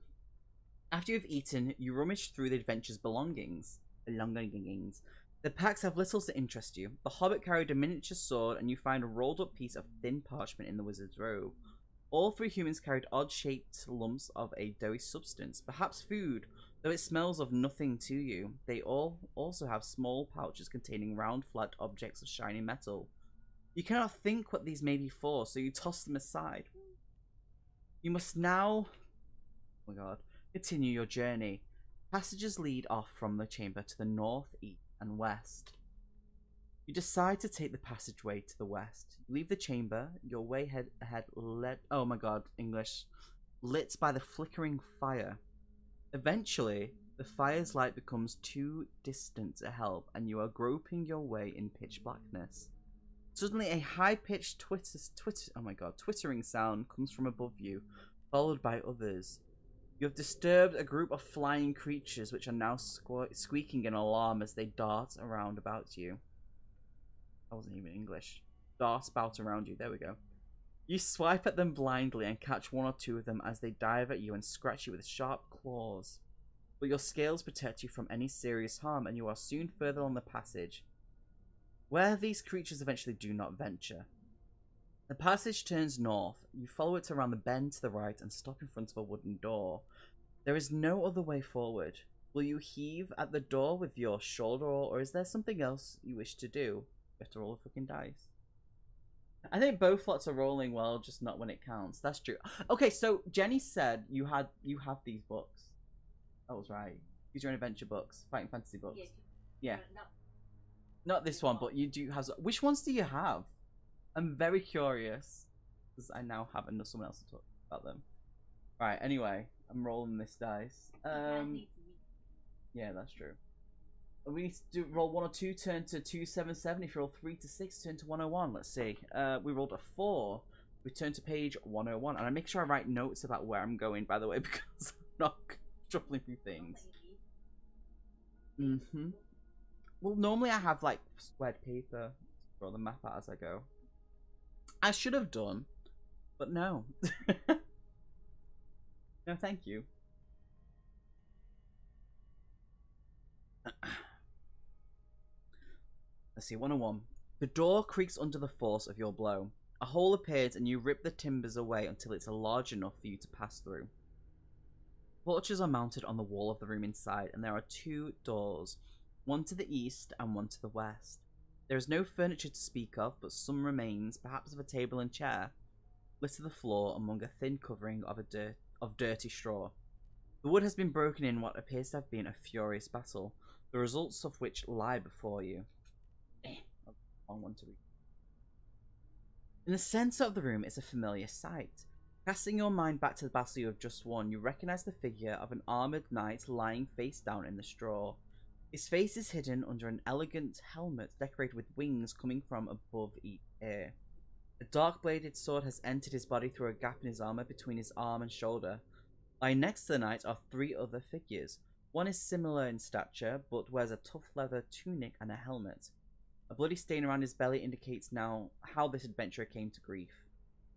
S1: after you've eaten, you rummage through the adventure's belongings. The packs have little to interest you. The hobbit carried a miniature sword, and you find a rolled up piece of thin parchment in the wizard's robe. All 3 humans carried odd-shaped lumps of a doughy substance, perhaps food, though it smells of nothing to you. They all also have small pouches containing round, flat objects of shiny metal. You cannot think what these may be for, so you toss them aside. You must now, oh my god, continue your journey. Passages lead off from the chamber to the north, east, and west. You decide to take the passageway to the west. You leave the chamber, your way ahead led, oh my god, English, lit by the flickering fire. Eventually, the fire's light becomes too distant to help, and you are groping your way in pitch blackness. Suddenly, a high-pitched twittering sound comes from above you, followed by others. You have disturbed a group of flying creatures which are now squeaking in alarm as they dart around about you. That wasn't even English. Dart about around you. There we go. You swipe at them blindly and catch 1 or 2 of them as they dive at you and scratch you with sharp claws. But your scales protect you from any serious harm, and you are soon further on the passage, where these creatures eventually do not venture. The passage turns north. You follow it around the bend to the right and stop in front of a wooden door. There is no other way forward. Will you heave at the door with your shoulder, or is there something else you wish to do? You have to roll a fucking dice. I think both lots are rolling well, just not when it counts. That's true. Okay, so Jenny said you have these books. That was right. These are adventure books, fighting fantasy books. Yeah. Not this one, but you do have. Which ones do you have? I'm very curious because I now have someone else to talk about them. Right. Anyway, I'm rolling this dice. Yeah, that's true. We need to roll 1 or 2, turn to 277. If you roll 3 to 6, turn to 101. Let's see. We rolled a 4. We turn to page 101, and I make sure I write notes about where I'm going, by the way, because I'm not shuffling through things. Well, normally I have like squared paper to draw the map out as I go. I should have done, but no. No, thank you. Let's see, 101. The door creaks under the force of your blow. A hole appears and you rip the timbers away until it's large enough for you to pass through. Torches are mounted on the wall of the room inside, and there are 2 doors, one to the east and one to the west. There is no furniture to speak of, but some remains, perhaps of a table and chair. litter the floor among a thin covering of dirty straw. The wood has been broken in what appears to have been a furious battle, the results of which lie before you. Long one to read. In the centre of the room is a familiar sight. Casting your mind back to the battle you have just won, you recognise the figure of an armoured knight lying face down in the straw. His face is hidden under an elegant helmet decorated with wings coming from above each ear. A dark-bladed sword has entered his body through a gap in his armour between his arm and shoulder. Lying next to the knight are three other figures. One is similar in stature, but wears a tough leather tunic and a helmet. A bloody stain around his belly indicates now how this adventurer came to grief.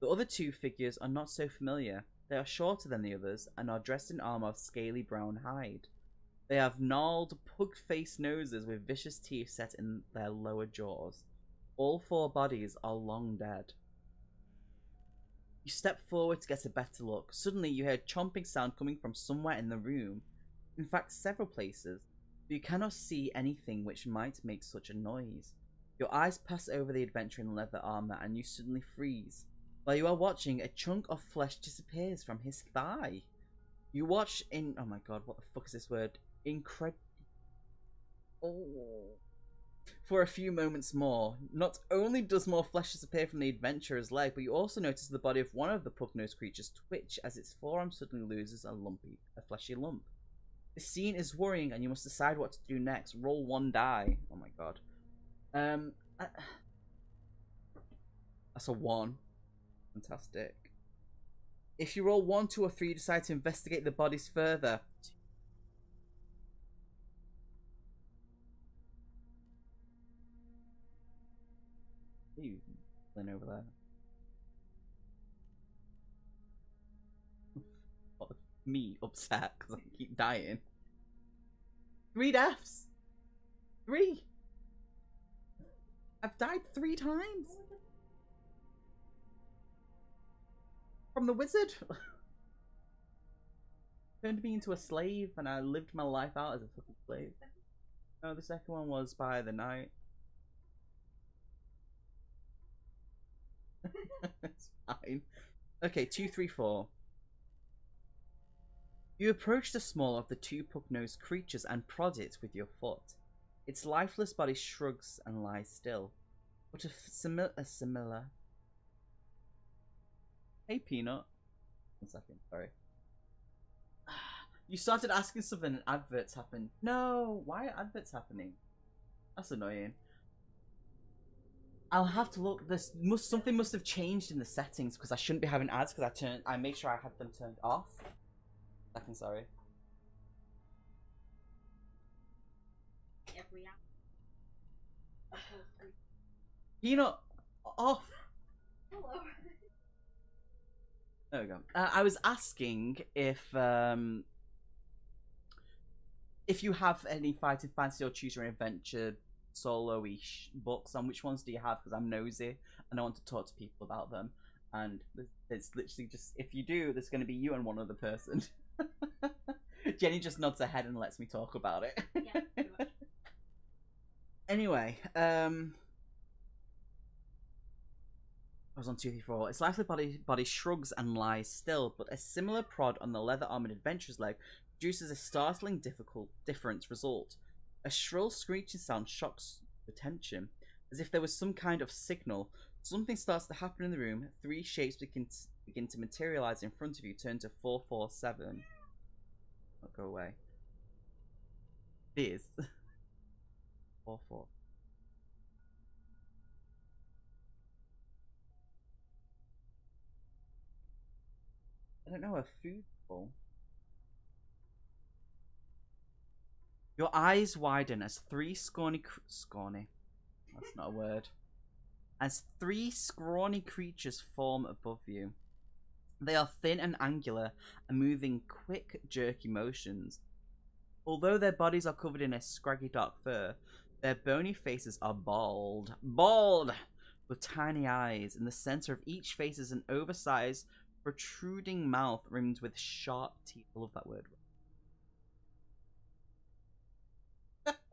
S1: The other two figures are not so familiar. They are shorter than the others and are dressed in armour of scaly brown hide. They have gnarled, pug-faced noses with vicious teeth set in their lower jaws. All four bodies are long dead. You step forward to get a better look. Suddenly you hear a chomping sound coming from somewhere in the room. In fact, several places. But you cannot see anything which might make such a noise. Your eyes pass over the adventurer in leather armour and you suddenly freeze. While you are watching, a chunk of flesh disappears from his thigh. You watch in... Oh my god, what the fuck is this word? For a few moments more. Not only does more flesh disappear from the adventurer's leg, but you also notice the body of one of the pug-nosed creatures twitch as its forearm suddenly loses a fleshy lump. The scene is worrying and you must decide what to do next. Roll one die. Oh my god. That's a 1. Fantastic. If you roll 1, 2, or 3, you decide to investigate the bodies further. You playing over there? What, me upset because I keep dying. 3 deaths. 3. I've died 3 times. From the wizard. Turned me into a slave and I lived my life out as a fucking slave. No, the second one was by the night. It's fine. Okay, 2, 3, 4. You approach the smaller of the two pug-nosed creatures and prod it with your foot. Its lifeless body shrugs and lies still. But a similar... Hey, Peanut. 1 second, sorry. You started asking something and adverts happened. No, why are adverts happening? That's annoying. I'll have to look. Something must have changed in the settings because I shouldn't be having ads because I made sure I had them turned off. Second, sorry. Peanut, off. Hello. There we go. I was asking if you have any fighting fantasy or choose your own adventure solo-ish books, and which ones do you have? Because I'm nosy and I want to talk to people about them. And it's literally just, if you do, there's going to be you and one other person. Jenny just nods her head and lets me talk about it. Yeah, pretty much. Anyway, I was on 2, 3, 4. Its lifeless body shrugs and lies still, but a similar prod on the leather armored adventurer's leg produces a startling different result. A shrill screeching sound shocks attention, as if there was some kind of signal. Something starts to happen in the room. 3 shapes begin to materialize in front of you. Turn to 447. I'll go away. This 4-4. I don't know, a food bowl. Your eyes widen as 3 scrawny. That's not a word. As 3 scrawny creatures form above you. They are thin and angular and move in quick, jerky motions. Although their bodies are covered in a scraggy dark fur, their bony faces are bald. Bald! With tiny eyes. In the center of each face is an oversized, protruding mouth rimmed with sharp teeth. I love that word.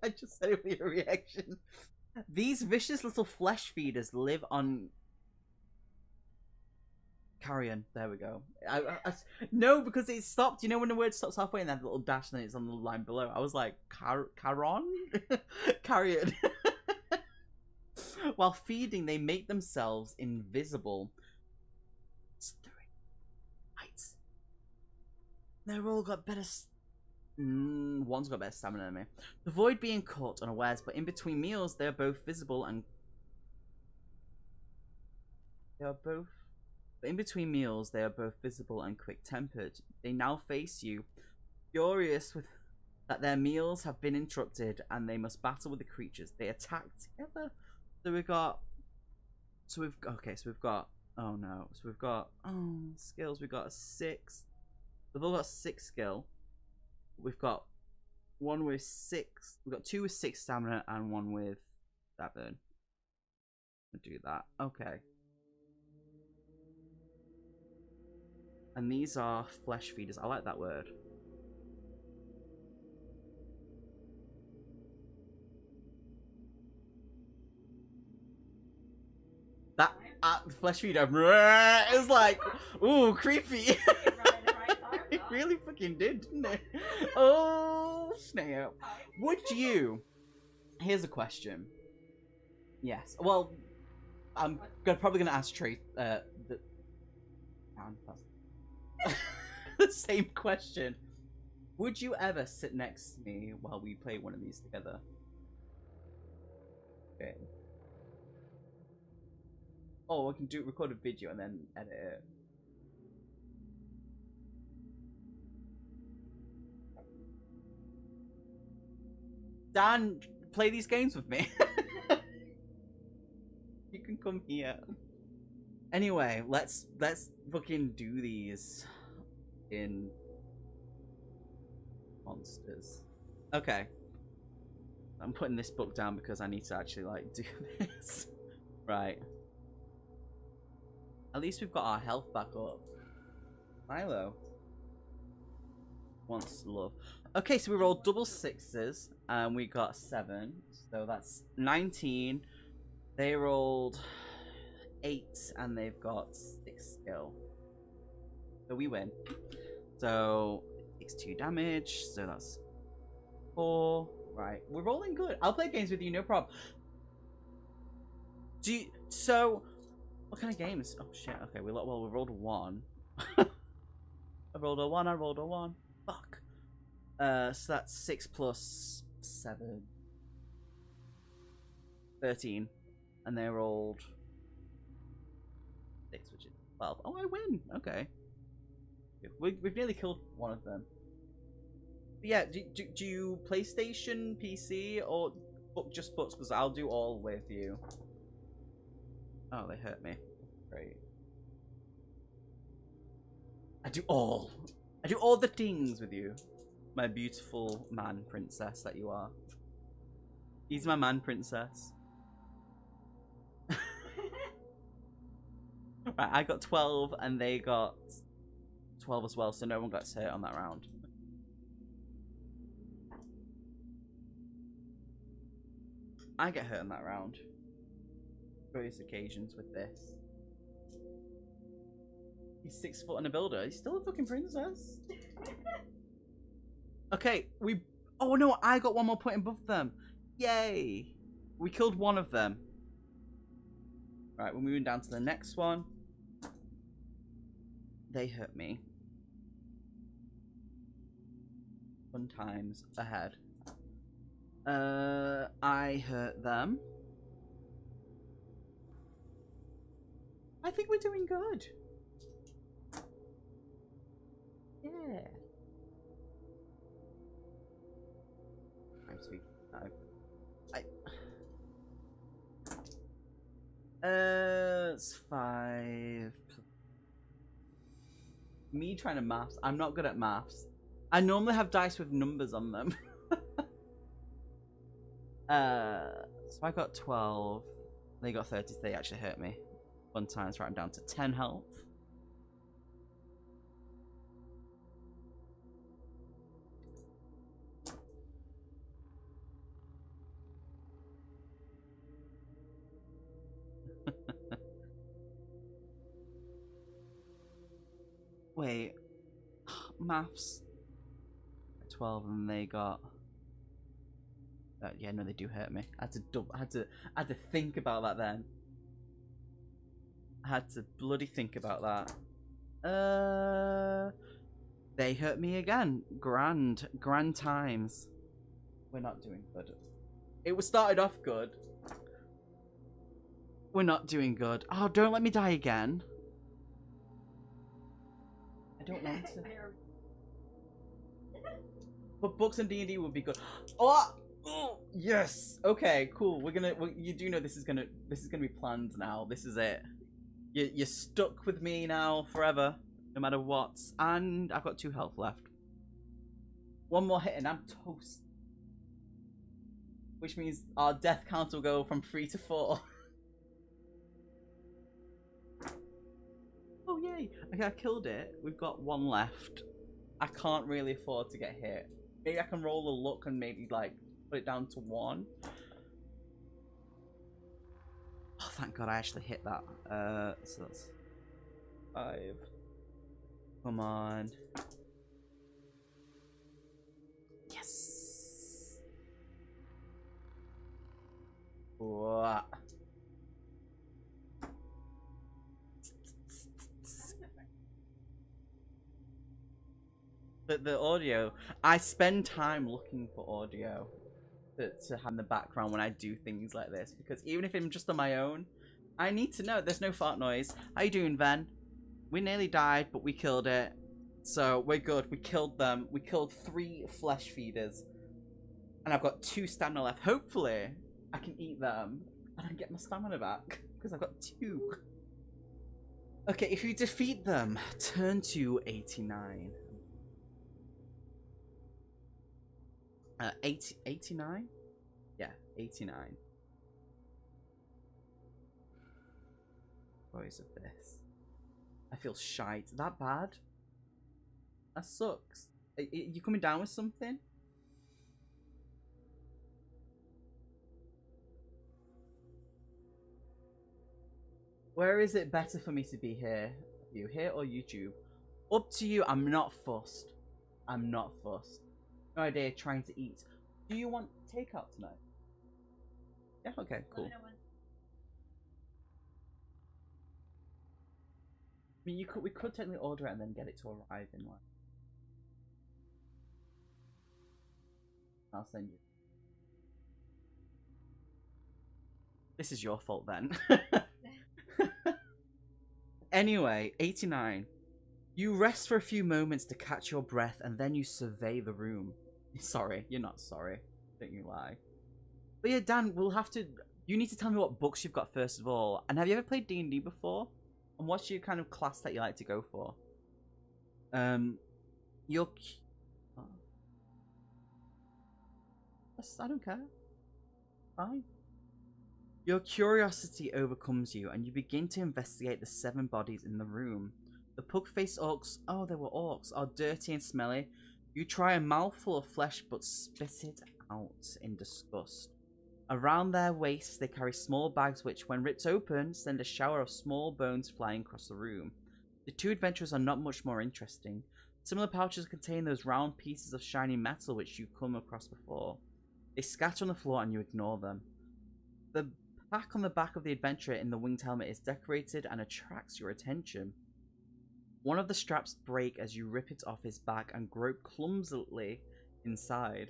S1: I just said it with your reaction. These vicious little flesh feeders live on Carrion. There we go. No, because it stopped. You know when the word stops halfway and that little dash, and then it's on the line below. I was like, Caron, Carrion. While feeding, they make themselves invisible. It's 3 heights. They've all got better. One's got better stamina than me. Avoid being caught unawares, but in between meals, they are both visible and. But in between meals, they are both visible and quick-tempered. They now face you, furious with that their meals have been interrupted, and they must battle with the creatures. They attack together. So we've got. Okay. So we've got. Oh no. So we've got. Skills. We've got 6. We've all got 6 skill. We've got 1 with 6. We've got 2 with 6 stamina and 1 with 7. I'll do that. Okay. And these are flesh feeders. I like that word. That flesh feeder. It was like, ooh, creepy. It really fucking did, didn't it? Oh, snap. Would you? Here's a question. Yes. Well, I'm probably gonna ask Trace. The same question. Would you ever sit next to me while we play one of these together? Okay. Oh, we can record a video and then edit it. Dan, play these games with me. You can come here. Anyway, let's fucking do these in monsters. Okay. I'm putting this book down because I need to actually like do this. Right. At least we've got our health back up. Milo wants love. Okay, so we rolled double 6s and we got 7. So that's 19. They rolled 8 and they've got 6 skill. So we win. So 2 damage. So that's 4. Right. We're rolling good. I'll play games with you, no problem. So what kind of games? Oh shit. Okay, we rolled a 1. I rolled a 1, I rolled a 1. Fuck. So that's 6 plus 7. 13. And they rolled 6, which is 12. Oh, I win. Okay. We've nearly killed one of them. But yeah, do you PlayStation, PC, or just books? Because I'll do all with you. Oh, they hurt me. Great. I do all the things with you. My beautiful man princess that you are. He's my man princess. Right, I got 12 and they got 12 as well, so no one got hurt on that round. I get hurt on that round. Various occasions with this. He's 6 foot and a builder. He's still a fucking princess. Okay, oh no, I got 1 more point above them. Yay! We killed one of them. Right, we're moving down to the next one. They hurt me. Fun times ahead. I hurt them. I think we're doing good. Yeah. 5, 3, 5. It's 5. Me trying to maths. I'm not good at maths. I normally have dice with numbers on them. So I got 12. They got 30. They actually hurt me. Fun times. Right, I'm down to 10 health. Wait. Maths. 12 and they got... yeah, no, they do hurt me. I had to think about that then. I had to bloody think about that. They hurt me again. Grand times. We're not doing good. It was started off good. We're not doing good. Oh, don't let me die again. I don't want to. But books and D&D would be good. Oh! Oh, yes. Okay, cool. You do know this is gonna be planned now. This is it. You're stuck with me now forever, no matter what. And I've got 2 health left. One more hit and I'm toast. Which means our death count will go from 3 to 4. Oh yay! Okay, I killed it. We've got 1 left. I can't really afford to get hit. Maybe I can roll a luck and maybe like put it down to 1. Oh, thank God I actually hit that. So that's 5. Come on. Yes. What? The audio. I spend time looking for audio to have in the background when I do things like this, because even if I'm just on my own, I need to know. There's no fart noise. How you doing, Ven? We nearly died, but we killed it, so we're good. We killed them. We killed 3 flesh feeders, and I've got 2 stamina left. Hopefully, I can eat them and get my stamina back because I've got 2. Okay, if you defeat them, turn to 89. 89? Yeah, 89. Stories of this. I feel shite. That bad? That sucks. Are you coming down with something? Where is it better for me to be here? You here or YouTube? Up to you. I'm not fussed. I'm not fussed. No idea trying to eat. Do you want takeout tonight? Yeah, okay, cool. I mean, we could technically order it and then get it to arrive in like. I'll send you. This is your fault then. Anyway, 89. You rest for a few moments to catch your breath and then you survey the room. Sorry, you're not sorry. Don't you lie. But yeah, Dan, we'll have to... You need to tell me what books you've got first of all. And have you ever played D&D before? And what's your kind of class that you like to go for? Your... Oh. I don't care. Fine. Your curiosity overcomes you, and you begin to investigate the 7 bodies in the room. The pug-faced orcs, oh, they were orcs, are dirty and smelly. You try a mouthful of flesh, but spit it out in disgust. Around their waists, they carry small bags which, when ripped open, send a shower of small bones flying across the room. The 2 adventurers are not much more interesting. Similar pouches contain those round pieces of shiny metal which you come across before. They scatter on the floor and you ignore them. The pack on the back of the adventurer in the winged helmet is decorated and attracts your attention. One of the straps break as you rip it off his back and grope clumsily inside.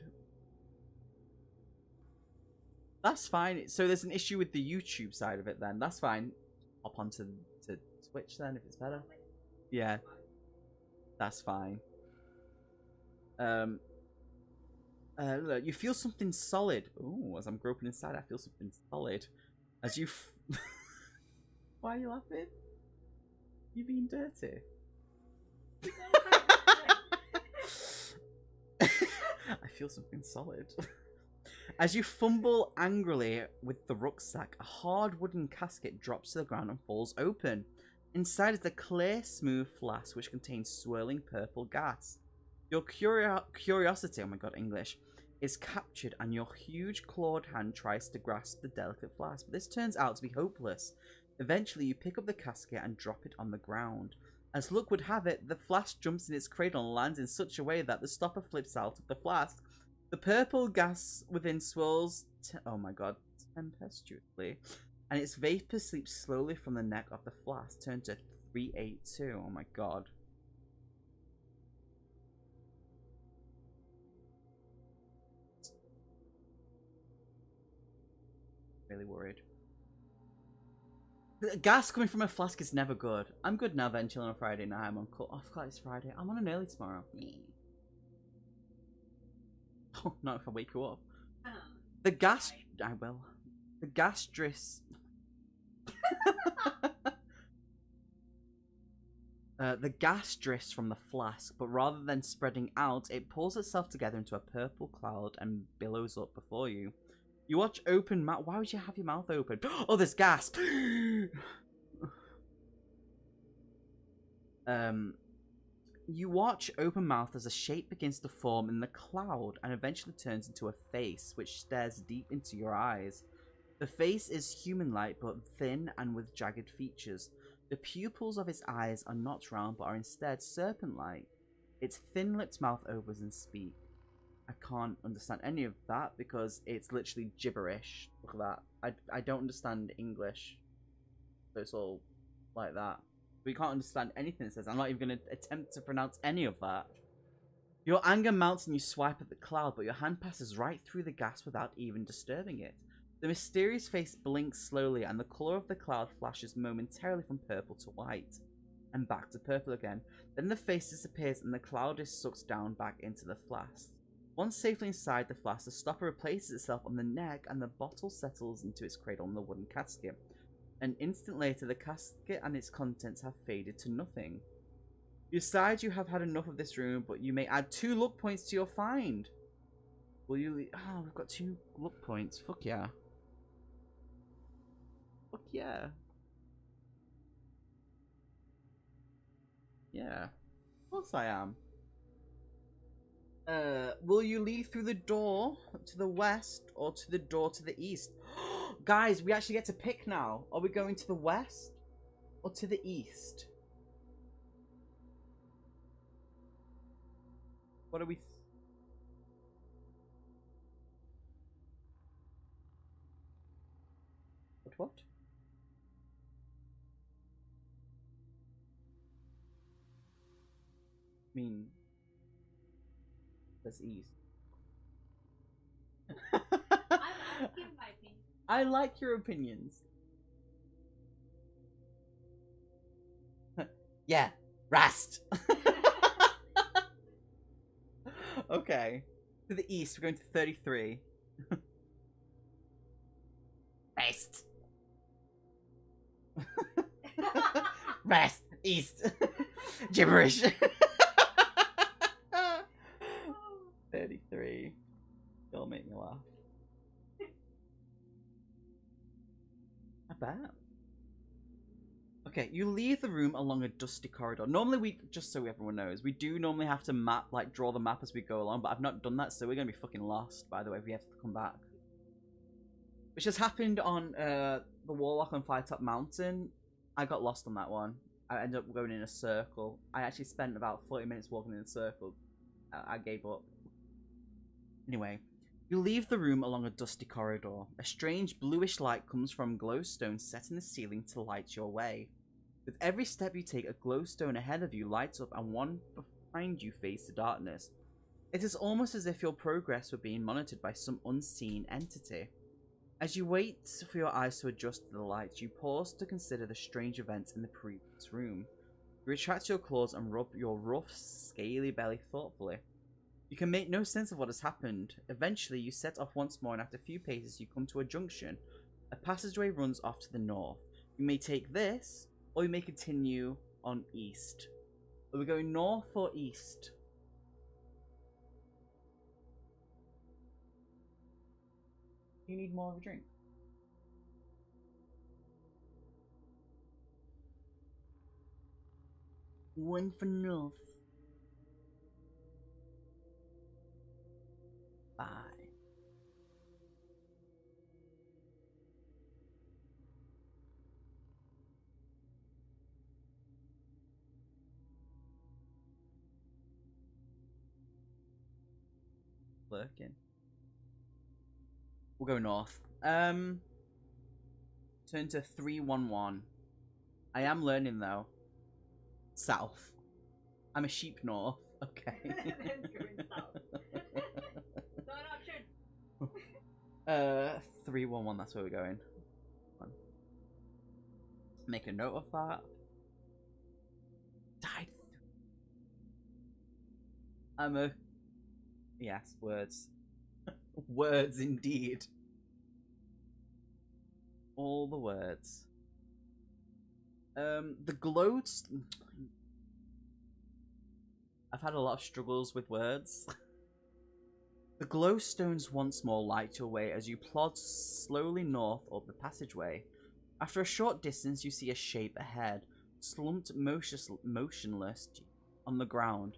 S1: That's fine. So there's an issue with the YouTube side of it then. That's fine. Hop onto Twitch then if it's better. Yeah. That's fine. Look, you feel something solid. Ooh, as I'm groping inside, I feel something solid. As you... Why are you laughing? You being dirty? I feel something solid. As you fumble angrily with the rucksack, a hard wooden casket drops to the ground and falls open. Inside is a clear, smooth flask which contains swirling purple gas. Your curiosity, oh my god, English, is captured and your huge clawed hand tries to grasp the delicate flask, but this turns out to be hopeless. Eventually, you pick up the casket and drop it on the ground. As luck would have it, the flask jumps in its cradle and lands in such a way that the stopper flips out of the flask. The purple gas within swirls, oh my god, tempestuously, and its vapor sleeps slowly from the neck of the flask, turned to 382. Oh my god. Really worried. The gas coming from a flask is never good. I'm good now then, chilling on Friday night. I'm on call. Oh, I forgot it's Friday. I'm on an early tomorrow. Oh, not if I wake you up. The gas... I will. The gastress... the gas drifts from the flask, but rather than spreading out, it pulls itself together into a purple cloud and billows up before you. You watch open mouth. Why would you have your mouth open? Oh, there's gas. You watch open mouth as a shape begins to form in the cloud and eventually turns into a face which stares deep into your eyes. The face is human-like but thin and with jagged features. The pupils of its eyes are not round but are instead serpent-like. Its thin-lipped mouth opens and speaks. I can't understand any of that because it's literally gibberish. Look at that. I don't understand English. So it's all like that. We can't understand anything it says. I'm not even going to attempt to pronounce any of that. Your anger mounts and you swipe at the cloud, but your hand passes right through the gas without even disturbing it. The mysterious face blinks slowly and the colour of the cloud flashes momentarily from purple to white. And back to purple again. Then the face disappears and the cloud is sucked down back into the flask. Once safely inside the flask, the stopper replaces itself on the neck and the bottle settles into its cradle in the wooden casket. An instant later, the casket and its contents have faded to nothing. You decide you have had enough of this room, but you may add 2 luck points to your find. Will you... Oh, we've got 2 luck points. Fuck yeah. Fuck yeah. Yeah. Of course I am. Will you leave through the door to the west or to the door to the east? Guys, we actually get to pick now. Are we going to the west or to the east? What are we... What? I mean... That's east. I like your opinions. Yeah, Rast. Okay. To the east, we're going to 33. West. West. East. Gibberish. 33. Don't make me laugh. I bet. Okay, you leave the room along a dusty corridor. Normally we, just so everyone knows, we do normally have to map, like draw the map as we go along, but I've not done that, so we're going to be fucking lost, by the way, if we have to come back. Which has happened on the Warlock on Firetop Mountain. I got lost on that one. I ended up going in a circle. I actually spent about 40 minutes walking in a circle. I gave up. Anyway, you leave the room along a dusty corridor. A strange bluish light comes from glowstone set in the ceiling to light your way. With every step you take, a glowstone ahead of you lights up and one behind you fades to darkness. It is almost as if your progress were being monitored by some unseen entity. As you wait for your eyes to adjust to the lights, you pause to consider the strange events in the previous room. You retract your claws and rub your rough, scaly belly thoughtfully. You can make no sense of what has happened. Eventually, you set off once more, and after a few paces, you come to a junction. A passageway runs off to the north. You may take this, or you may continue on east. Are we going north or east? You need more of a drink. One for north. Bye. lurking. We'll go north. Turn to 311. I am learning though. South. I'm a sheep north. Okay.
S2: Going south. Not an
S1: option. 311. That's where we're going. Make a note of that. Died. I'm a. Yes, words. Words indeed. All the words. The glows. I've had a lot of struggles with words. The glowstones once more light your way as you plod slowly north up the passageway. After a short distance, you see a shape ahead, slumped motionless on the ground.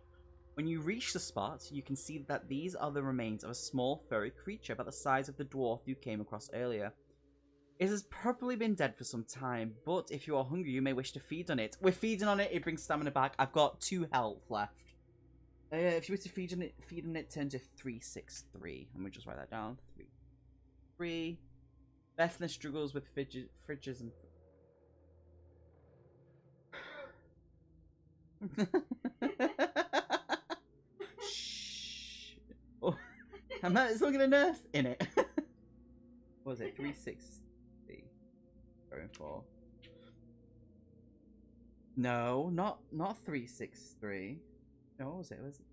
S1: When you reach the spot, you can see that these are the remains of a small furry creature about the size of the dwarf you came across earlier. It has probably been dead for some time, but if you are hungry, you may wish to feed on it. We're feeding on it, it brings stamina back. I've got 2 health left. If you wish to feed on it, turn to 363. Let me just write that down. 3. Bethna struggles with fridges and... Shh. Oh, it's not going to nurse in it. What was it? 360. Going for. No, not 363. No, what was it? Was it?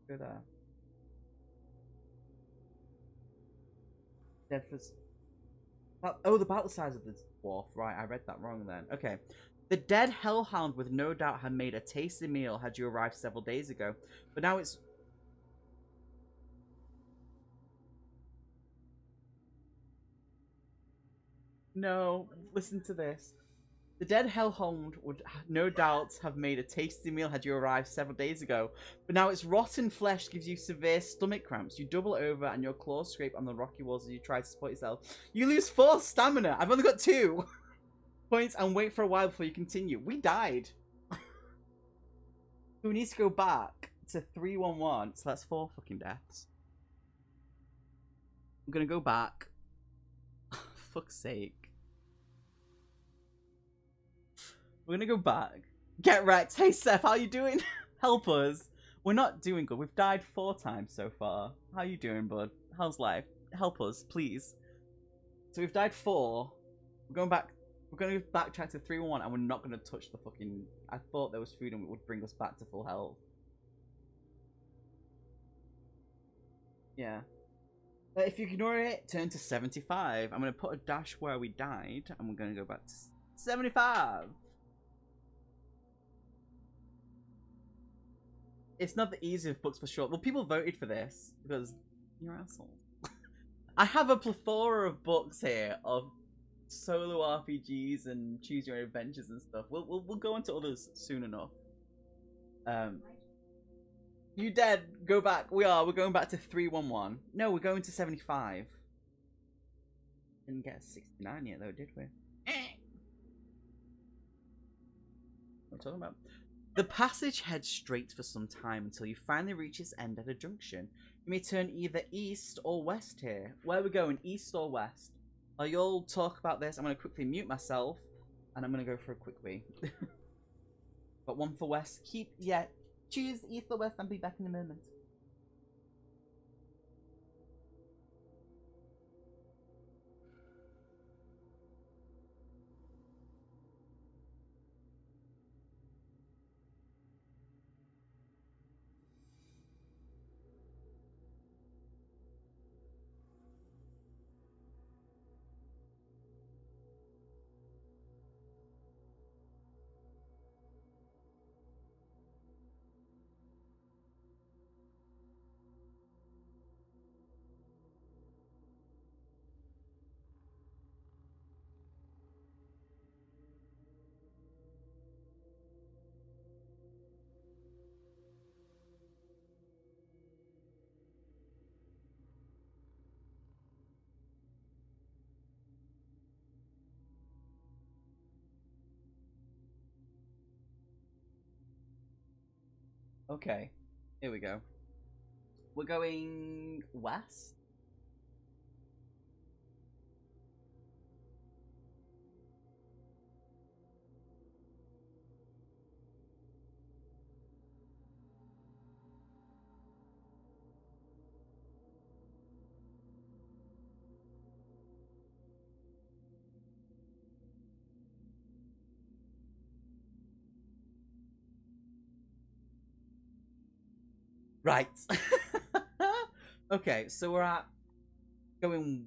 S1: Go there. Dead for. Oh, about the size of the dwarf. Right, I read that wrong then. Okay. The dead hellhound would no doubt have made a tasty meal had you arrived several days ago, but now it's... No, listen to this. The dead hellhound would no doubt have made a tasty meal had you arrived several days ago, but now its rotten flesh gives you severe stomach cramps. You double over and your claws scrape on the rocky walls as you try to support yourself. You lose 4 stamina. I've only got 2 points and wait for a while before you continue. We died. We need to go back to 311, so that's 4 fucking deaths. I'm gonna go back. Fuck's sake. We're gonna go back. Get wrecked. Hey Seth, how you doing? Help us. We're not doing good. We've died 4 times so far. How you doing, bud? How's life? Help us, please. So we've died 4. We're going back. We're going to backtrack to 311 and we're not going to touch the fucking... I thought there was food and it would bring us back to full health. Yeah. If you ignore it, turn to 75. I'm going to put a dash where we died and we're going to go back to 75. It's not the easiest books for sure. Well, people voted for this because you're assholes. I have a plethora of books here of solo RPGs and choose your own adventures and stuff. We'll go into others soon enough. You dead? Go back. We're going back to 311. No, we're going to 75. Didn't get a 69 yet though, did we? What are we talking about? The passage heads straight for some time until you finally reach its end at a junction. You may turn either east or west here. Where are we going, east or west? While you all talk about this, I'm going to quickly mute myself, and I'm going to go for a quick wee. Got 1 for west. Choose east or west, I'll be back in a moment. Okay, here we go. We're going west. Right. Okay, so we're at going.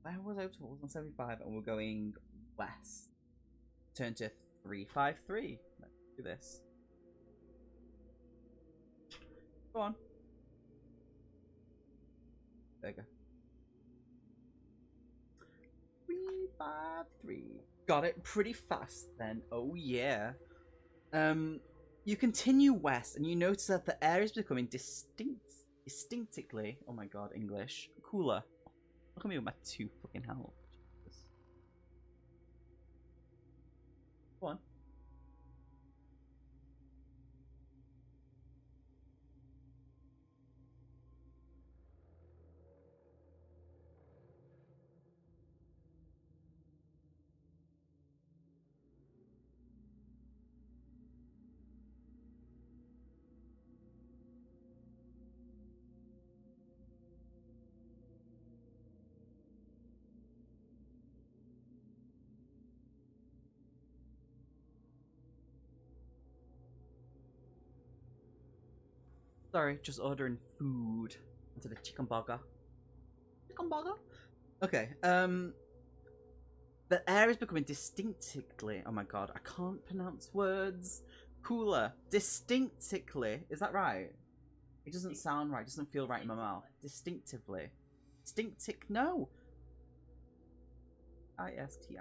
S1: Where was I? 175, and we're going west. Turn to 353. Let's do this. Go on. There you go. 353. Got it pretty fast then. Oh yeah. You continue west, and you notice that the air is becoming distinctly. Oh my god, English. Cooler. Look at me with my 2 fucking health. Jesus. Go on. Sorry, just ordering food into the chicken burger. Chicken burger? Okay, the air is becoming distinctly. Oh my god, I can't pronounce words. Cooler. Distinctly. Is that right? It doesn't sound right. It doesn't feel right in my mouth. Distinctively. Distinctic. No. Istinc.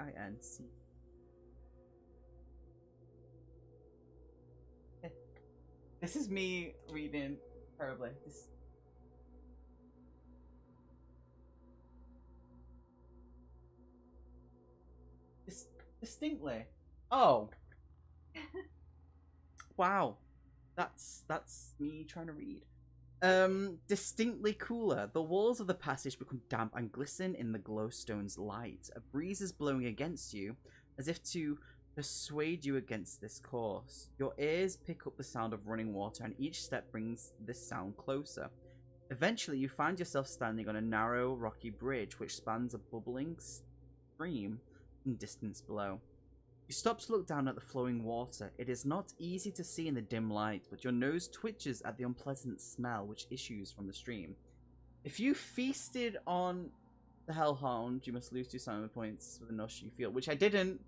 S1: This is me reading terribly. Distinctly. Oh. Wow. That's me trying to read. Distinctly cooler. The walls of the passage become damp and glisten in the glowstone's light. A breeze is blowing against you, as if to persuade you against this course. Your ears pick up the sound of running water, and each step brings this sound closer. Eventually, you find yourself standing on a narrow, rocky bridge which spans a bubbling stream in distance below. You stop to look down at the flowing water. It is not easy to see in the dim light, but your nose twitches at the unpleasant smell which issues from the stream. If you feasted on the Hellhound, you must lose 2 stamina points with the notion you feel, which I didn't.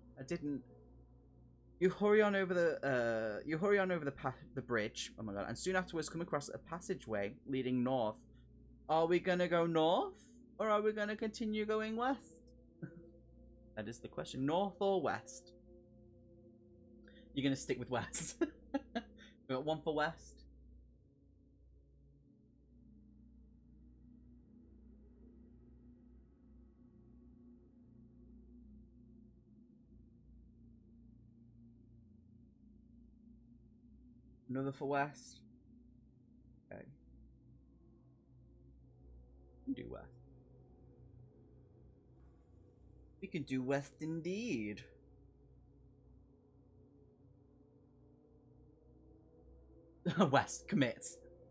S1: You hurry on over the bridge. Oh my god! And soon afterwards, come across a passageway leading north. Are we gonna go north, or are we gonna continue going west? That is the question. North or west? You're gonna stick with west. We got 1 for west. Another for west. Okay. We can do west. We can do west indeed. West, commit.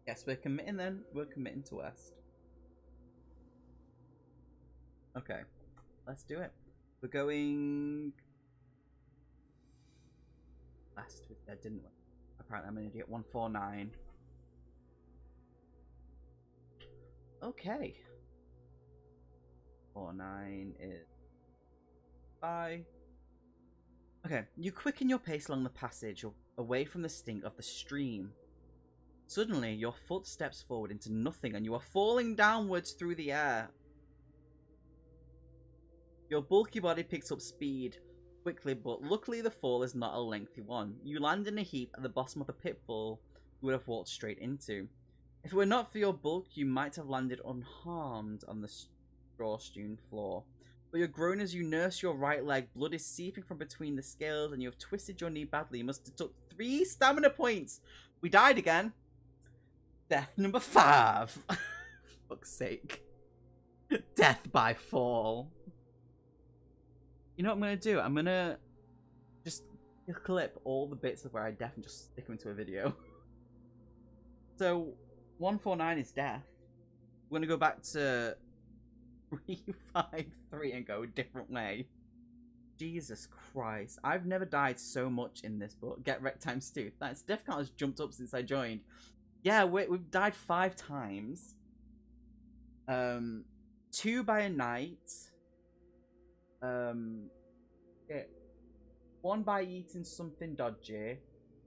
S1: Yes, we're committing then. We're committing to west. Okay, let's do it. We're going west with that, didn't we? Apparently I'm an idiot. 149. Okay. 49 is bye. Okay, you quicken your pace along the passage away from the stink of the stream. Suddenly, your foot steps forward into nothing and you are falling downwards through the air. Your bulky body picks up speed quickly, but luckily the fall is not a lengthy one. You land in a heap at the bottom of the pitfall you would have walked straight into. If it were not for your bulk, you might have landed unharmed on the straw-strewn floor. But you groan as you nurse your right leg. Blood is seeping from between the scales and you have twisted your knee badly. You must have took 3 stamina points. We died again. Death number 5. Fuck's sake. Death by fall. You know what I'm gonna do? I'm gonna just clip all the bits of where I death and just stick them into a video. So 149 is death. We're gonna go back to 353 and go a different way. Jesus Christ. I've never died so much in this book. Get wrecked times 2. Thanks. Death count has jumped up since I joined. Yeah, we've died 5 times. 2 by a night. Yeah. 1 by eating something dodgy.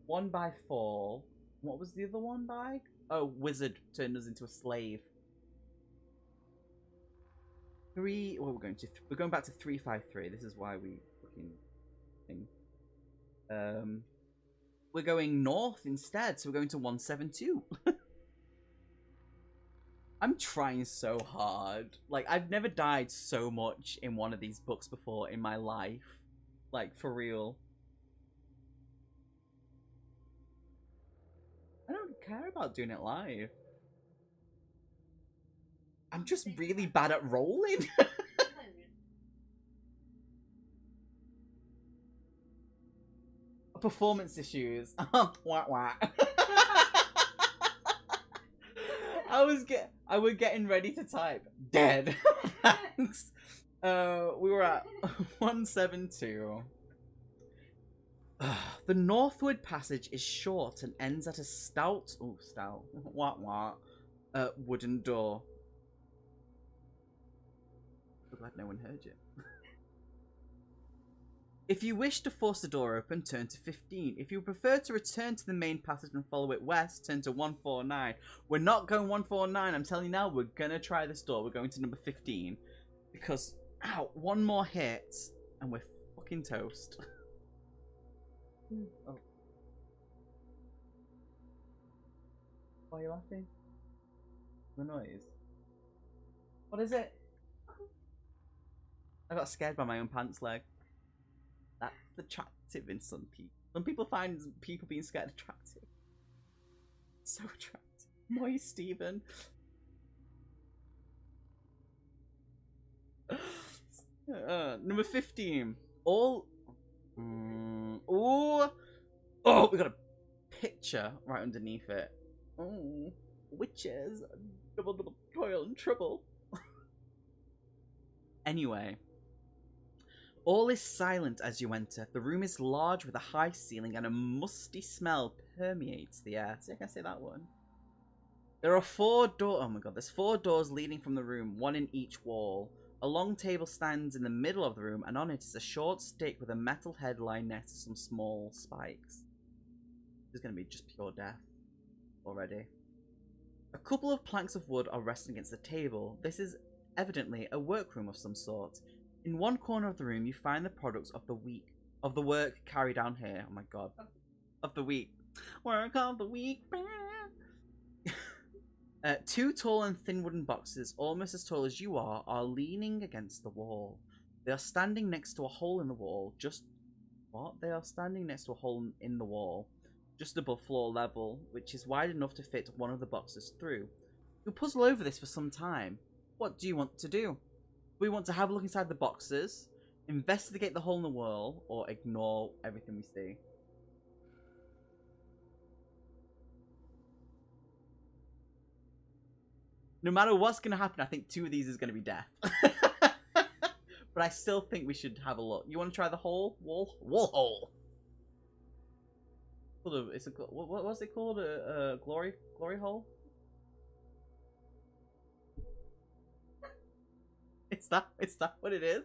S1: 1 by fall. What was the other one by? Oh, wizard turned us into a slave. 3. Well, we're going back to 353. This is why we fucking thing. We're going north instead, so we're going to 172. I'm trying so hard. Like, I've never died so much in one of these books before in my life. Like, for real. I don't care about doing it live. I'm just really bad at rolling. Performance issues. Wah, wah. I was getting ready to type dead. Thanks. We were at 172. The northward passage is short and ends at a stout wooden door. I'm glad no one heard you. If you wish to force the door open, turn to 15. If you prefer to return to the main passage and follow it west, turn to 149. We're not going 149. I'm telling you now, we're going to try this door. We're going to number 15. Because, ow, one more hit, and we're fucking toast. Oh. Why are you laughing? The noise. What is it? I got scared by my own pants leg. That's attractive in some people. Some people find people being scared attractive. So attractive. Moy Stephen. Number 15. All. Ooh. Oh, we got a picture right underneath it. Oh, witches. Double toil and trouble. Anyway. All is silent as you enter. The room is large with a high ceiling and a musty smell permeates the air. See, I can say that one. There are 4 doors. Oh my god, there's 4 doors leading from the room, one in each wall. A long table stands in the middle of the room, and on it is a short stick with a metal head lying next to some small spikes. This is going to be just pure death already. A couple of planks of wood are resting against the table. This is evidently a workroom of some sort. In one corner of the room, you find the products of the work carried out here. Oh my god. Of the week. Work of the week. 2 tall and thin wooden boxes, almost as tall as you are leaning against the wall. They are standing next to a hole in the wall, They are standing next to a hole in the wall, just above floor level, which is wide enough to fit one of the boxes through. You'll puzzle over this for some time. What do you want to do? We want to have a look inside the boxes, investigate the hole in the wall, or ignore everything we see. No matter what's going to happen, I think 2 of these is going to be death. But I still think we should have a look. You want to try the wall hole? What's it called? A glory hole? Is that what it is?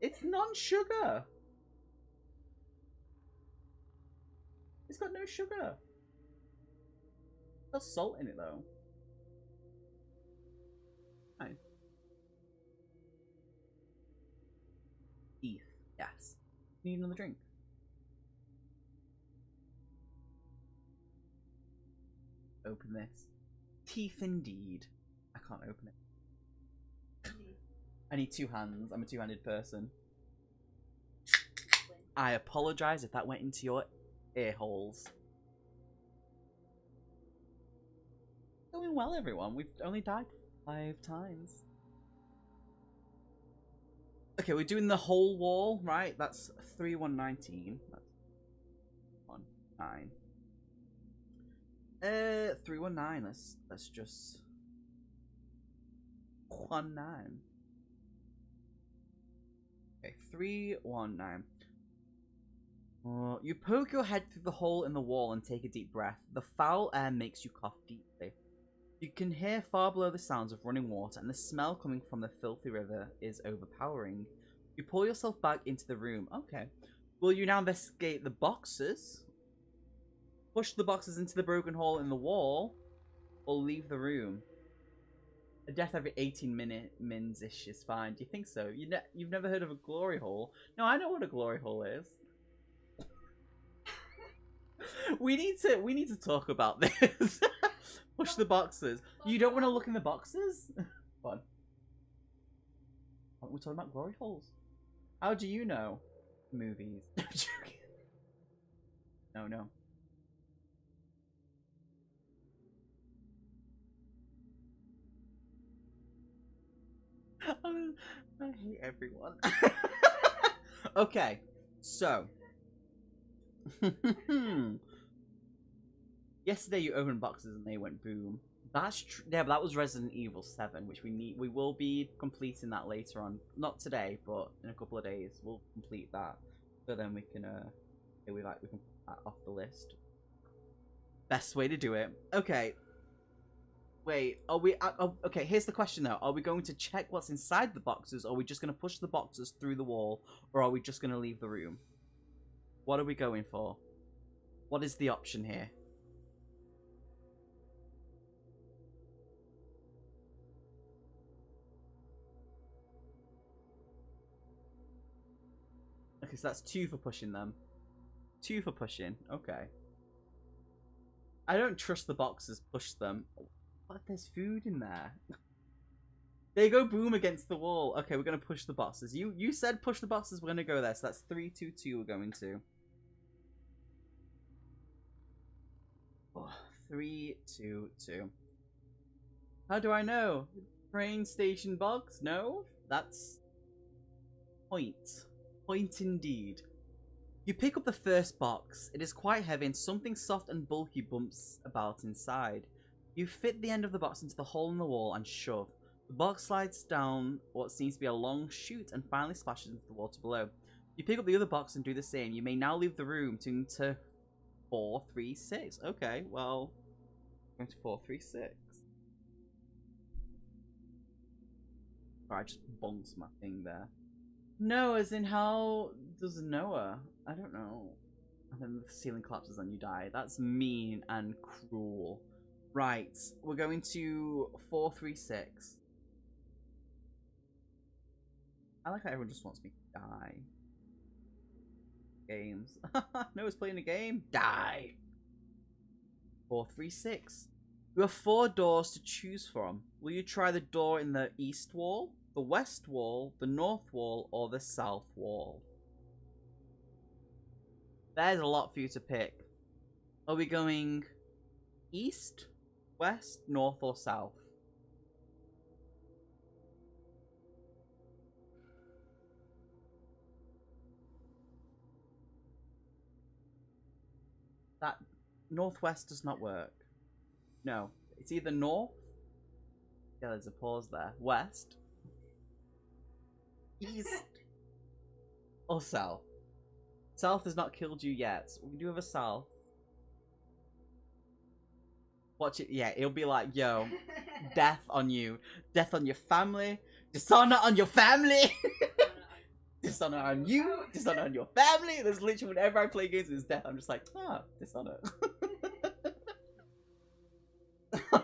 S1: It's non-sugar. It's got no sugar. There's salt in it though. Nice. Teeth. Yes. Need another drink. Open this. Teeth indeed. I can't open it. I need 2 hands. I'm a 2-handed person. I apologize if that went into your ear holes. going well, everyone. We've only died 5 times. Okay, we're doing the whole wall, right? That's 3, 1, 19. That's 1, 9. 3, 1, 9. Let's just 1, 9. Okay, 3, 1, 9. You poke your head through the hole in the wall and take a deep breath. The foul air makes you cough deeply. You can hear far below the sounds of running water, and the smell coming from the filthy river is overpowering. You pull yourself back into the room. Okay. Will you now investigate the boxes? Push the boxes into the broken hole in the wall? Or leave the room? A death every 18 mins-ish is fine. Do you think so? You've never heard of a glory hole? No, I know what a glory hole is. We need to talk about this. Push the boxes. You don't want to look in the boxes? Fun. We're talking about glory holes. How do you know? Movies. No. I hate everyone. Okay, so. Yesterday you opened boxes and they went boom. That's true. Yeah, but that was Resident Evil 7, which we will be completing that later on. Not today, but in a couple of days we'll complete that. So then we can we can put that off the list. Best way to do it. Okay. Wait, are we okay, here's the question though. Are we going to check what's inside the boxes, or are we just going to push the boxes through the wall, or are we just going to leave the room? What are we going for? What is the option here? Okay, so that's 2 for pushing them. 2 for pushing. Okay. I don't trust the boxes. Push them. What if there's food in there? They go boom against the wall. Okay, we're gonna push the boxes. You said push the boxes. We're gonna go there. So that's 3, 2, 2. We're going to. Oh, 3, 2, 2. How do I know? Train station box? No, that's point. Point indeed. You pick up the first box. It is quite heavy and something soft and bulky bumps about inside. You fit the end of the box into the hole in the wall and shove. The box slides down what seems to be a long chute and finally splashes into the water below. You pick up the other box and do the same. You may now leave the room to 4, 3, 6. Okay, well, going to 4, 3, 6. Alright, I just bonked my thing there. No, as in how does Noah? I don't know. And then the ceiling collapses and you die. That's mean and cruel. Right, we're going to 4, 3, 6. I like how everyone just wants me to die. Games. Noah's playing a game. Die. 4, 3, 6. You have 4 doors to choose from. Will you try the door in the east wall, the west wall, the north wall, or the south wall? There's a lot for you to pick. Are we going east, west, north, or south? That northwest does not work. No, it's either north. Yeah, there's a pause there. West, east, or south. South has not killed you yet. We do have a south. Watch it. Yeah, it'll be like, yo, death on you, death on your family, dishonor on your family, dishonor on you, dishonor on your family. There's literally whenever I play games with death, I'm just like, ah, dishonor.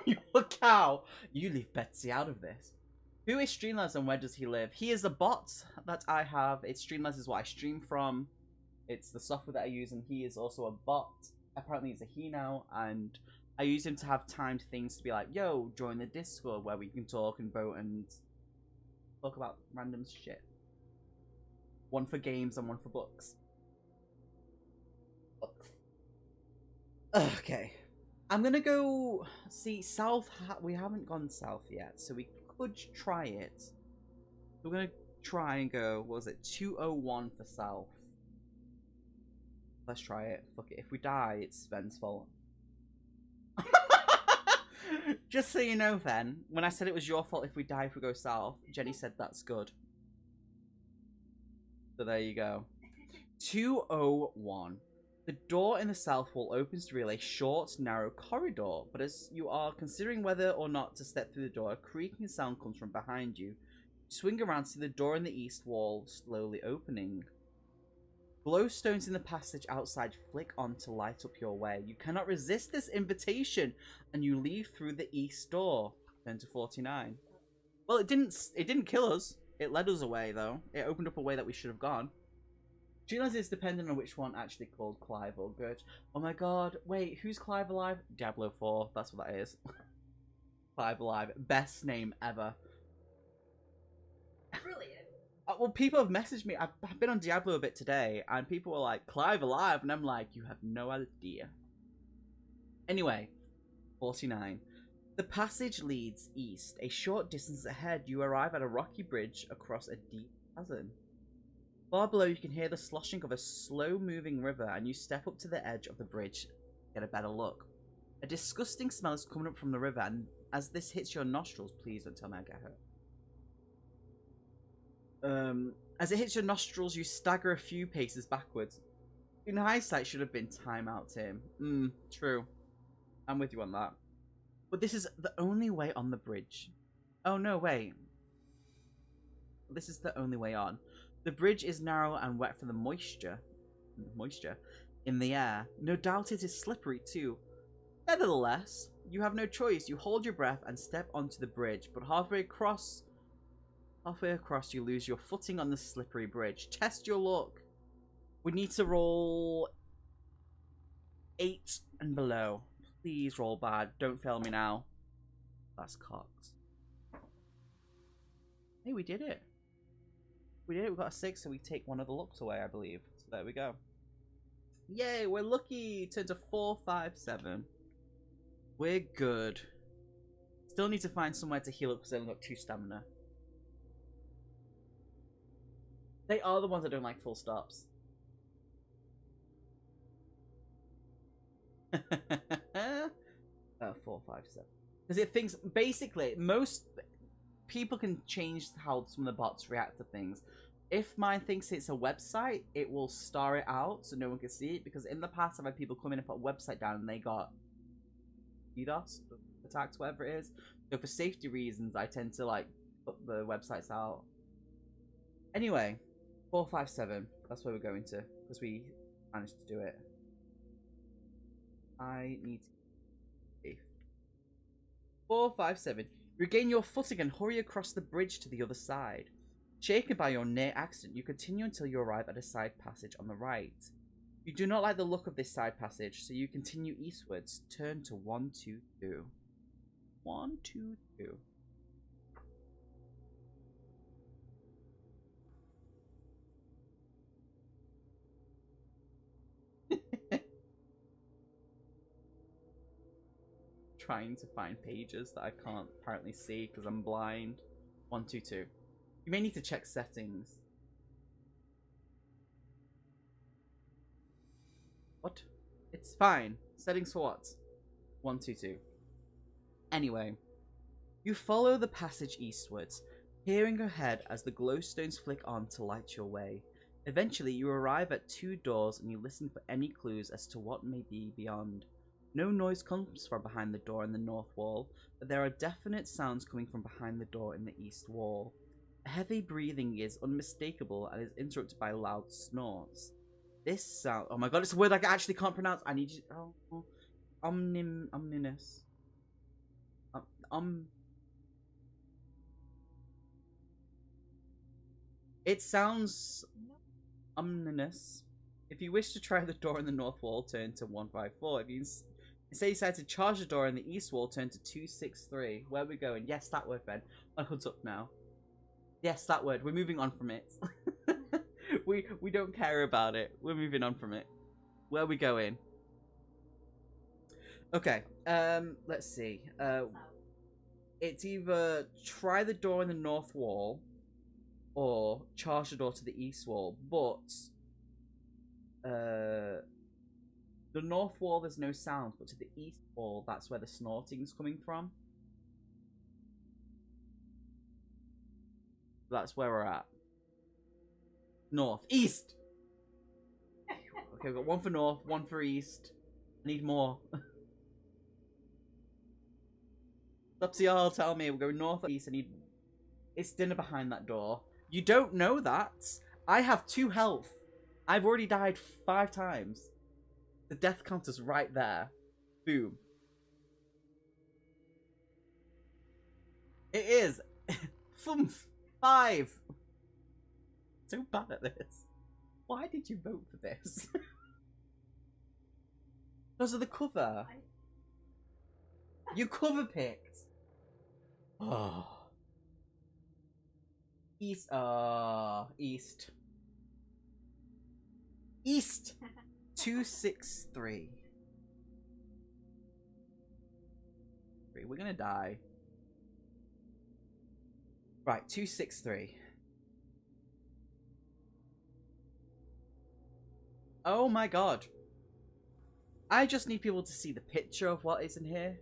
S1: You a cow. You leave Betsy out of this. Who is Streamlabs and where does he live? He is a bot that I have. It's Streamlabs is what I stream from. It's the software that I use, and he is also a bot. Apparently he's a he now, and I use him to have timed things to be like, yo, join the Discord where we can talk and vote and talk about random shit. One for games and one for books. Okay. I'm gonna go see south. We haven't gone south yet, so we could try it. We're gonna try and go. What was it? 201 for south. Let's try it. Fuck it. If we die, it's Sven's fault. Just so you know, then, when I said it was your fault if we die if we go south, Jenny said that's good. So there you go. 201. The door in the south wall opens to reveal a short, narrow corridor, but as you are considering whether or not to step through the door, a creaking sound comes from behind you. You swing around to see the door in the east wall slowly opening. Glowstones in the passage outside flick on to light up your way. You cannot resist this invitation, and you leave through the east door. Turn to 49. Well, it didn't kill us. It led us away, though. It opened up a way that we should have gone. Do you realize it's dependent on which one actually called Clive or Gurch? Oh my god, wait, who's Clive Alive? Diablo 4, that's what that is. Clive Alive, best name ever.
S2: Brilliant.
S1: Well, people have messaged me. I've been on Diablo a bit today, and people were like, Clive Alive, and I'm like, you have no idea. Anyway, 49. The passage leads east. A short distance ahead, you arrive at a rocky bridge across a deep chasm. Far below, you can hear the sloshing of a slow-moving river, and you step up to the edge of the bridge to get a better look. A disgusting smell is coming up from the river, and as this hits your nostrils, please don't tell me I get hurt. As it hits your nostrils, you stagger a few paces backwards. In hindsight, should have been time out, Tim. True. I'm with you on that. But this is the only way on the bridge. Oh, no, wait. This is the only way on. The bridge is narrow and wet from the moisture in the air. No doubt it is slippery too. Nevertheless, you have no choice. You hold your breath and step onto the bridge, but halfway across you lose your footing on the slippery bridge. Test your luck. We need to roll 8 and below. Please roll bad. Don't fail me now. That's cocked. Hey, we did it. We did it. We got a 6, so we take one of the looks away, I believe. So there we go. Yay, we're lucky. Turn to 4, 5, 7. We're good. Still need to find somewhere to heal up because I've only got 2 stamina. They are the ones that don't like full stops. 4, 5, 7. Because it thinks, basically, most people can change how some of the bots react to things. If mine thinks it's a website, it will star it out so no one can see it. Because in the past, I've had people come in and put a website down and they got DDoS attacked, whatever it is. So for safety reasons, I tend to like put the websites out. Anyway, 4, 5, 7. That's where we're going to because we managed to do it. I need to 4, 5, 7. Regain your footing and hurry across the bridge to the other side. Shaken by your near accident, you continue until you arrive at a side passage on the right. You do not like the look of this side passage, so you continue eastwards. Turn to 122. 122. Trying to find pages that I can't apparently see because I'm blind. 122. You may need to check settings. What? It's fine. Settings for what? 122. Anyway, you follow the passage eastwards, peering ahead as the glowstones flick on to light your way. Eventually, you arrive at 2 doors and you listen for any clues as to what may be beyond. No noise comes from behind the door in the north wall, but there are definite sounds coming from behind the door in the east wall. Heavy breathing is unmistakable and is interrupted by loud snorts. This sound... Oh my god, it's a word I actually can't pronounce. I need you... Oh. Omninous. It sounds... ominous. If you wish to try the door in the north wall, turn to 154. If you say you decide to charge the door in the east wall, turn to 263. Where are we going? Yes, that word, Ben. My hood's up now. Yes, that word. We're moving on from it. we don't care about it. We're moving on from it. Where are we going? Okay. Let's see.
S2: South.
S1: It's either try the door in the north wall, or charge the door to the east wall. But the north wall there's no sound, but to the east wall that's where the snorting's coming from. That's where we're at. North. East! Okay, we've got one for north, one for east. I need more. It's up to y'all, tell me. We're going north or east. I need... It's dinner behind that door. You don't know that. I have 2 health. I've already died 5 times. The death counter's right there. Boom. It is. Fumph. 5. So bad at this. Why did you vote for this? Because of the cover. You cover picked. Oh. East. East. East. 263. We're gonna die. Right, 263. Oh my god. I just need people to see the picture of what is in here.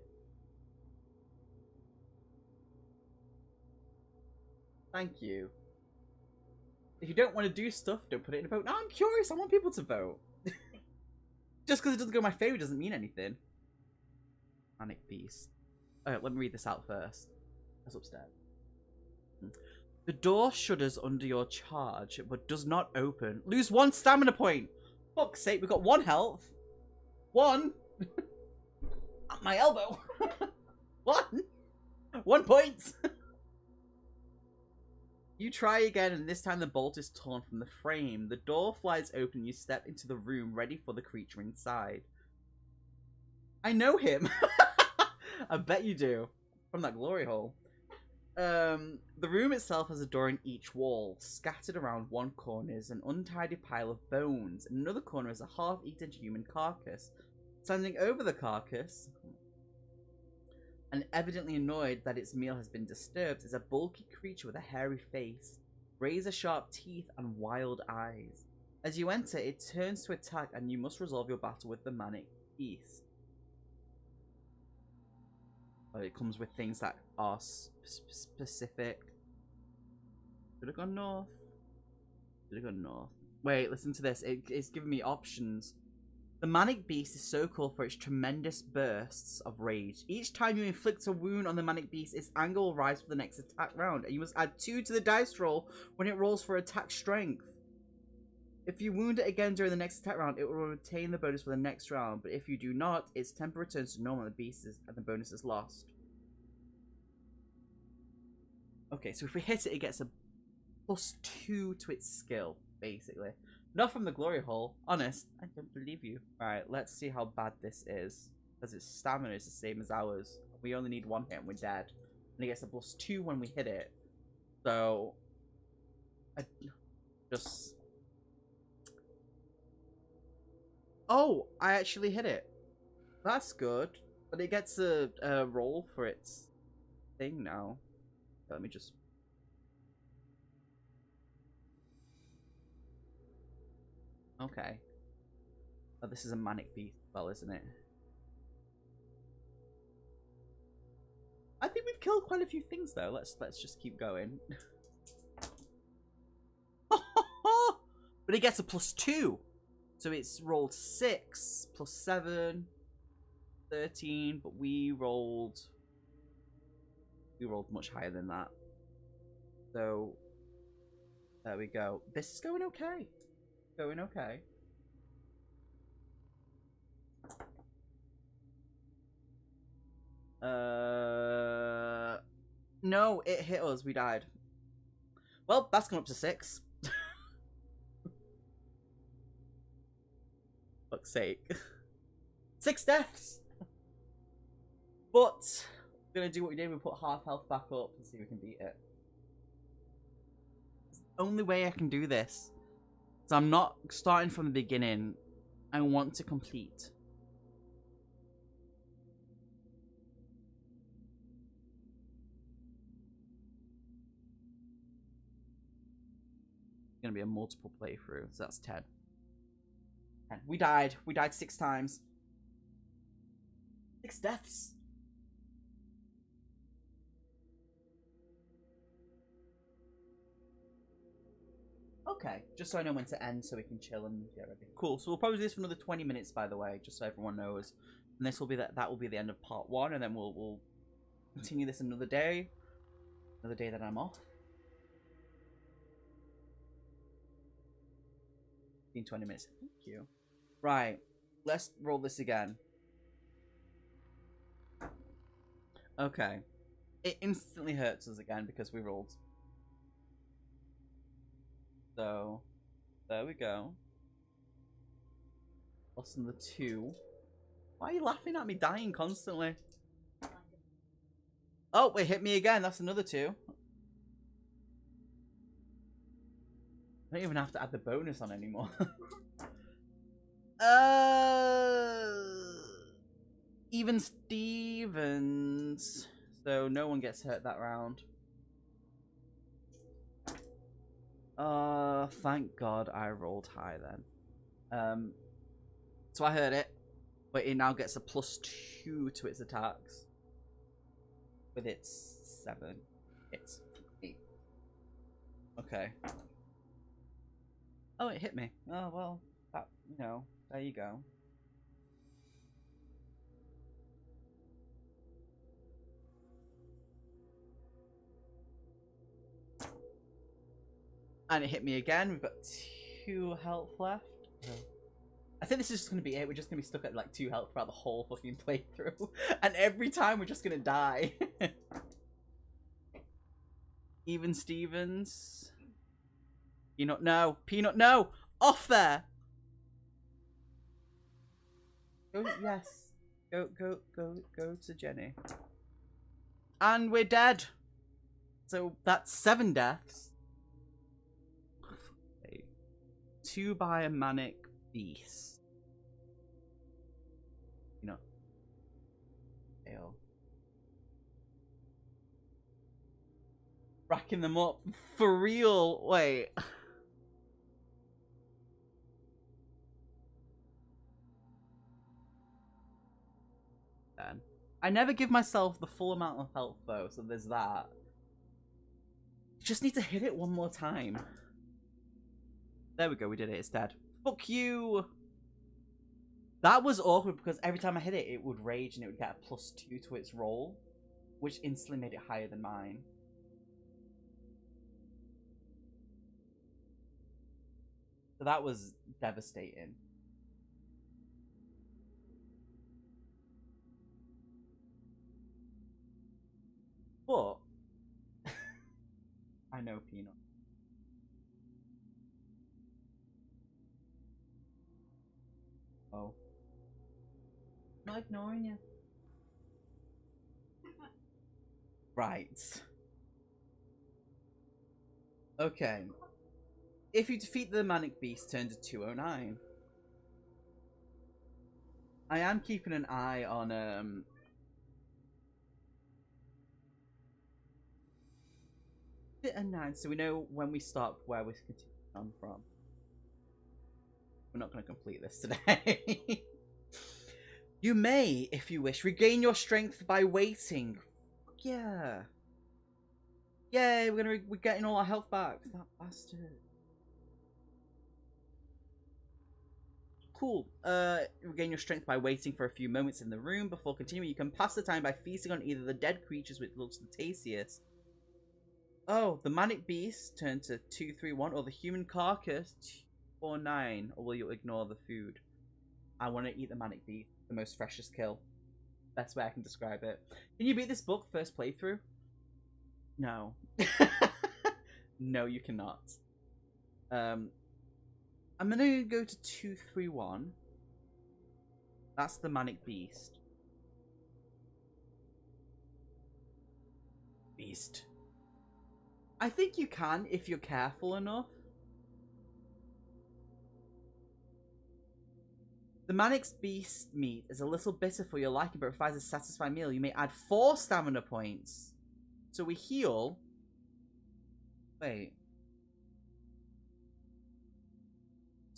S1: Thank you. If you don't want to do stuff, don't put it in a vote. No, I'm curious. I want people to vote. Just because it doesn't go in my favour doesn't mean anything. Manic Beast. Alright, let me read this out first. That's upstairs. The door shudders under your charge, but does not open. Lose 1 stamina point. Fuck's sake, we've got 1 health. 1. At my elbow. 1. 1 point. You try again, and this time the bolt is torn from the frame. The door flies open, you step into the room, ready for the creature inside. I know him. I bet you do. From that glory hole. The room itself has a door in each wall. Scattered around one corner is an untidy pile of bones. In another corner is a half-eaten human carcass. Standing over the carcass, and evidently annoyed that its meal has been disturbed, is a bulky creature with a hairy face, razor-sharp teeth, and wild eyes. As you enter, it turns to attack, and you must resolve your battle with the Manic Beast. It comes with things that are specific. Should have gone north. Should have gone north. Wait, listen to this. It's giving me options. The Manic Beast is so cool for its tremendous bursts of rage. Each time you inflict a wound on the Manic Beast, its anger will rise for the next attack round, and you must add 2 to the dice roll when it rolls for attack strength. If you wound it again during the next attack round, it will retain the bonus for the next round, but if you do not, its temper returns to normal and the bonus is lost. Okay, so if we hit it, it gets a +2 to its skill, basically. Not from the glory hole. Honest, I don't believe you. Alright, let's see how bad this is. Because its stamina is the same as ours. We only need 1 hit and we're dead. And it gets a +2 when we hit it. So... I just... Oh! I actually hit it. That's good. But it gets a roll for its thing now. Let me just... Okay. Oh, this is a Manic Beast spell, isn't it? I think we've killed quite a few things though. Let's just keep going. But it gets a +2. So it's rolled 6 +7 13, but we rolled much higher than that. So there we go. This is going okay. Going okay. No, it hit us. We died. Well, that's gone up to 6. Fuck's sake. 6 deaths! But we're gonna do what we did. We put half health back up and see if we can beat it. It's the only way I can do this. So I'm not starting from the beginning. I want to complete. gonna be a multiple playthrough, so that's 10. We died. We died 6 times. 6 deaths. Okay, just so I know when to end so we can chill and get ready. Cool, so we'll probably do this for another 20 minutes, by the way, just so everyone knows. And this will be that will be the end of part 1, and then we'll continue this another day. Another day that I'm off. 20 minutes. Thank you. Right, let's roll this again. Okay. It instantly hurts us again because we rolled. So, there we go. Lost in the 2. Why are you laughing at me dying constantly? Oh, it hit me again. That's another 2. I don't even have to add the bonus on anymore. Even Stevens. So no one gets hurt that round. Thank God I rolled high then. So I heard it, but it now gets a +2 to its attacks. With its 7. It's 8. Okay. Oh, it hit me. Oh, well, that, you know, there you go. And it hit me again. We've got 2 health left. I think this is just going to be it. We're just going to be stuck at like 2 health throughout the whole fucking playthrough. And every time we're just going to die. Even Stevens. Peanut, no. Peanut, no. Off there. Go, yes. Go to Jenny. And we're dead. So that's 7 deaths. 2 by a manic beast. You know. Fail. Racking them up. For real. Wait. Then. I never give myself the full amount of health though, so there's that. You just need to hit it one more time. There we go, we did it, it's dead. Fuck you! That was awkward because every time I hit it, it would rage and it would get a +2 to its roll, which instantly made it higher than mine. So that was devastating. But, I know Peanut. Oh. I'm not ignoring you. Right. Okay. If you defeat the Manic Beast, turn to 209. I am keeping an eye on, a 9, so we know when we stop where we're continuing on from. We're not going to complete this today. You may, if you wish, regain your strength by waiting. Yeah. Yay, we're getting all our health back. That bastard. Cool. Regain your strength by waiting for a few moments in the room before continuing. You can pass the time by feasting on either the dead creatures, which looks the tastiest. Oh, the Manic Beast turn to 231, or the human carcass 249, or will you ignore the food? I want to eat the Manic Beast, the most freshest kill. Best way I can describe it. Can you beat this book first playthrough? No. No, you cannot. I'm gonna go to 231. That's the Manic Beast. Beast. I think you can if you're careful enough. The Manic Beast meat is a little bitter for your liking, but provides a satisfying meal. You may add 4 stamina points. So we heal. Wait.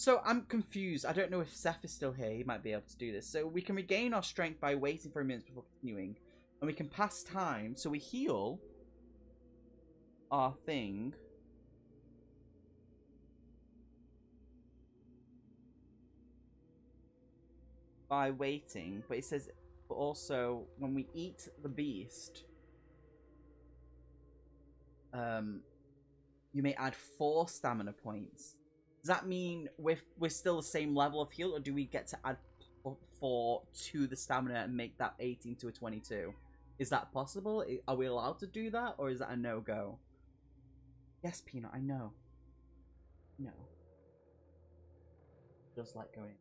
S1: So I'm confused. I don't know if Seth is still here. He might be able to do this. So we can regain our strength by waiting for a minute before continuing. And we can pass time. So we heal our thing. By waiting. But it says, but also, when we eat the beast, you may add 4 stamina points. Does that mean we're still the same level of heal, or do we get to add 4 to the stamina and make that 18 to a 22? Is that possible? Are we allowed to do that, or is that a no-go? Yes, Peanut, I know. No. Just like going.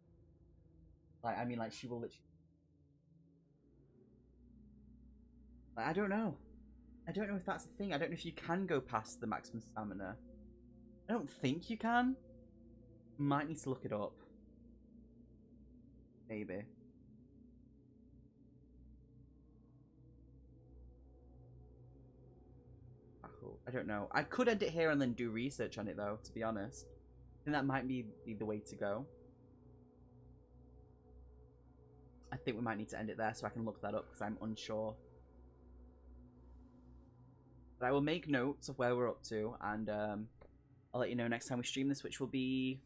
S1: Like, I mean, like, she will literally. Like, I don't know. I don't know if that's the thing. I don't know if you can go past the maximum stamina. I don't think you can. Might need to look it up. Maybe. I don't know. I could end it here and then do research on it, though, to be honest. I think that might be the way to go. I think we might need to end it there so I can look that up, because I'm unsure. But I will make notes of where we're up to, and I'll let you know next time we stream this, which will be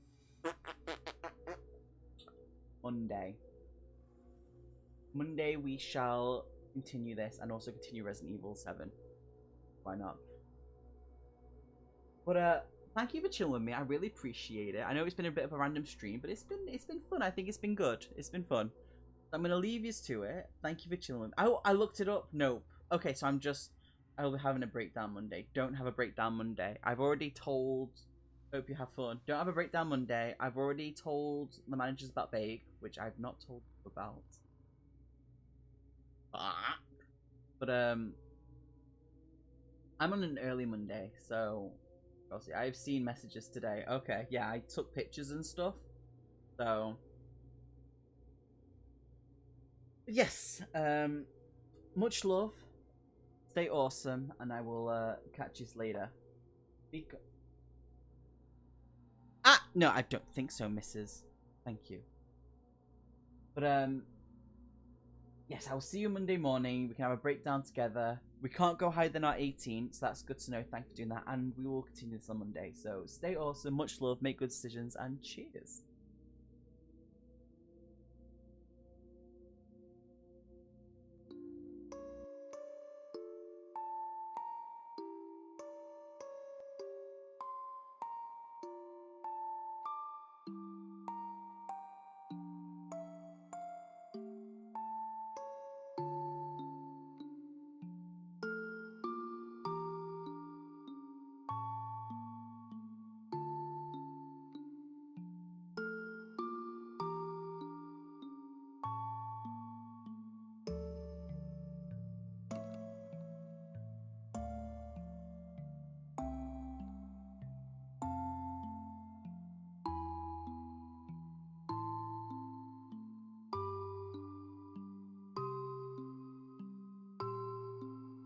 S1: Monday. Monday we shall continue this and also continue Resident Evil 7. Why not? But thank you for chilling with me. I really appreciate it. I know it's been a bit of a random stream, but it's been fun. I think it's been good. It's been fun. I'm gonna leave you to it. Thank you for chilling with me. Oh, I looked it up. Nope. Okay, so I'll be having a breakdown Monday. Don't have a breakdown Monday. I've already told. Hope you have fun. Don't have a breakdown Monday. I've already told the managers about Bake, which I've not told you about. But I'm on an early Monday, so obviously I've seen messages today. Okay, yeah, I took pictures and stuff. So yes, much love. Stay awesome, and I will catch you later. No, I don't think so, Mrs. Thank you. But yes, I will see you Monday morning. We can have a breakdown together. We can't go higher than our 18, so that's good to know. Thank you for doing that, and we will continue this on Monday. So stay awesome, much love, make good decisions, and cheers.